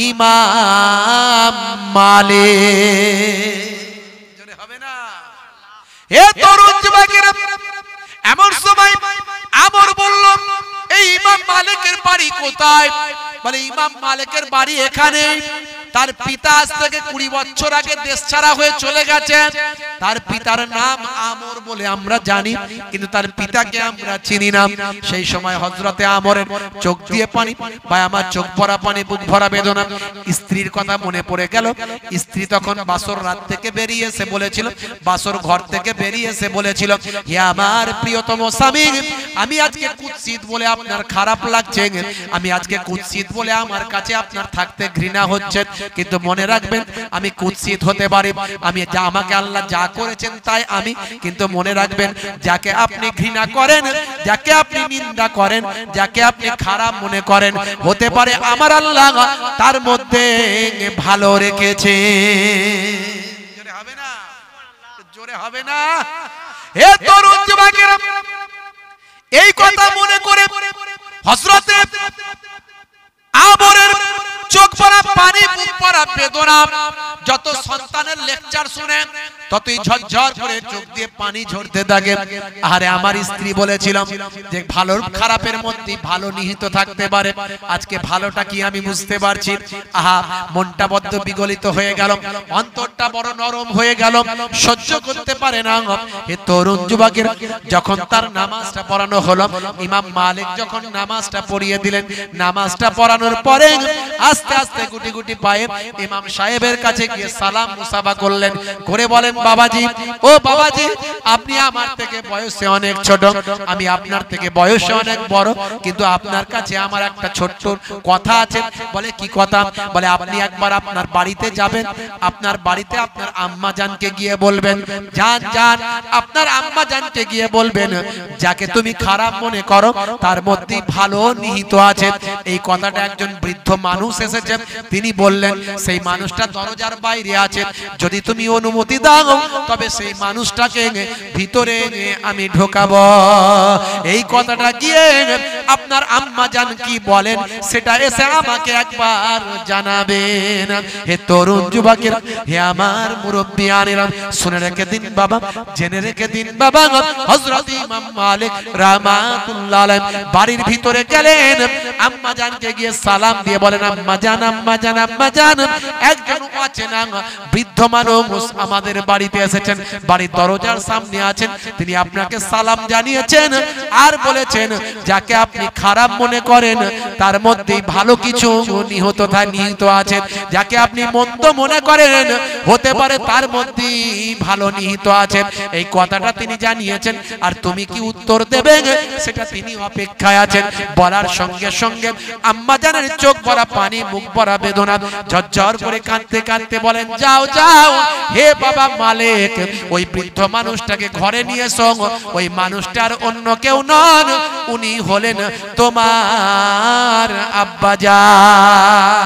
ইমাম মালিক। জোরে হবে না? হে তরুণ যুবকেরা, এমন সময় আমর বলল, এই ইমাম মালিকের বাড়ি কোথায়? বলে ইমাম মালিকের বাড়ি এখানে। তার পিতা আজ থেকে 20 বছর আগে দেশ ছাড়া হয়ে চলে গেছেন। তার পিতার নাম আমর বলে আমরা জানি, কিন্তু তার পিতাকে আমরা চিনি না। সেই সময় হযরতে আমরের চোখ দিয়ে পানি, ভাই আমার চোখ ভরা পানি, বুক ভরা বেদনা। স্ত্রীর কথা মনে পড়ে গেল। স্ত্রী তখন বাসর রাত থেকে বেরিয়ে এসে বলেছিল, বাসর ঘর থেকে বেরিয়ে এসে বলেছিল, হে আমার প্রিয়তম স্বামী, আমি আজকে কুৎসিত বলে আপনার খারাপ লাগছে, আমি আজকে কুৎসিত বলে আমার কাছে আপনার থাকতে ঘৃণা হচ্ছে, কিন্তু মনে রাখবেন আমি কুৎসিত হতে পারি, আমি যা আমাকে আল্লাহ যা করেছেন তাই আমি, কিন্তু মনে রাখবেন যাকে আপনি ঘৃণা করেন, যাকে আপনি নিন্দা করেন, যাকে আপনি খারাপ মনে করেন, হতে পারে আমার আল্লাহ তার মধ্যে ভালো রেখেছে। জোরে হবে না? জোরে হবে না? হে তরুণ যুবকেরা, এই কথা মনে করে হযরতে আমরের চোখ ভরা পানি, বুক ভরা বেদনা, যত সন্তানের লেকচার শুনে ততই ঝরঝর করে চোখ দিয়ে পানি ঝরতে থাকে। আরে আমার স্ত্রী বলেছিলাম যে ভালো খারাপের মধ্যে ভালো নিহিত থাকতে পারে, আজকে ভালোটা কি আমি বুঝতে পারছি। আহা, মনটা বদ্ধ বিগলিত হয়ে গেল, অন্তরটা বড় নরম হয়ে গেল, সহ্য করতে পারে না। এ তরুণ যুবকের যখন তার নামাজটা পড়ানো হলো, ইমাম মালিক যখন নামাজটা পড়িয়ে দিলেন, নামাজটা পড়ানোর পরে আস্তে আস্তে গুটি গুটি পায়ে ইমাম সাহেবের কাছে গিয়ে সালাম মুসাফা করলেন, করে বলেন, বাবাজি, ও বাবাজি, আপনি আমার থেকে বয়সে অনেক ছোট, আমি আপনার থেকে বয়সে অনেক বড়, কিন্তু আপনার কাছে আমার একটা ছোট্ট কথা আছে। বলে কি কথা? বলে আপনি একবার আপনার বাড়িতে যাবেন, আপনার বাড়িতে আপনার আম্মা জানকে গিয়ে বলবেন, জান জান, আপনার আম্মা জানকে গিয়ে বলবেন, যাকে তুমি খারাপ মনে করো তার মধ্যে ভালো নিহিত আছে। এই কথাটা একজন বৃদ্ধ মানুষ এসেছে, তিনি বললেন, সেই মানুষটা দরজার বাইরে আছে, যদি তুমি অনুমতি দাও তবে সেই মানুষটাকে ভিতরে আমি ঢোকাবো। এই কথাটা গিয়ে আপনার আম্মা জান কি বলেন সেটা এসে আমাকে একবার জানাবেন। হে তরুণ যুবকেরা, হে আমার মুরব্বিয়ানেরা, শুনে রেখে দিন বাবা, জেনে রেখে দিন বাবা, হযরত ইমাম মালিক রাহমাতুল্লাহ আলাইহি বাড়ির ভিতরে গেলেন, আম্মা জানকে গিয়ে সালাম দিয়ে বলেন, আম্মা জান, আম্মা জান, আম্মা জান, একজন অচেনা বৃদ্ধ মানুষ আমাদের বাড়িতে এসেছেন, বাড়ির দরজার সামনে আছেন, তিনি আপনাকে সালাম জানিয়েছেন আর বলেছেন, যাকে আপনি খারাপ মনে করেন তার মধ্যে ভালো কিছু নিহিত আছে, যাকে আপনি মন্দ মনে করেন হতে পারে তার মধ্যে ভালো নিহিত আছে। এই কথাটা তিনি জানিয়েছেন, আর তুমি কি উত্তর দেবে সেটা তিনি অপেক্ষায় আছেন। বলার সঙ্গে সঙ্গে আম্মা জানের চোখ ভরা পানি, মুখ ভরা বেদনা, ঝরঝর করে কাঁদতে কাঁদতে বলেন, যাও যাও হে বাবা মালিক, ওই বৃদ্ধ মানুষটাকে ঘরে নিয়ে এসো, ওই মানুষটার অন্য কেউ নন, উনি হলেন তোমার আব্বাজান।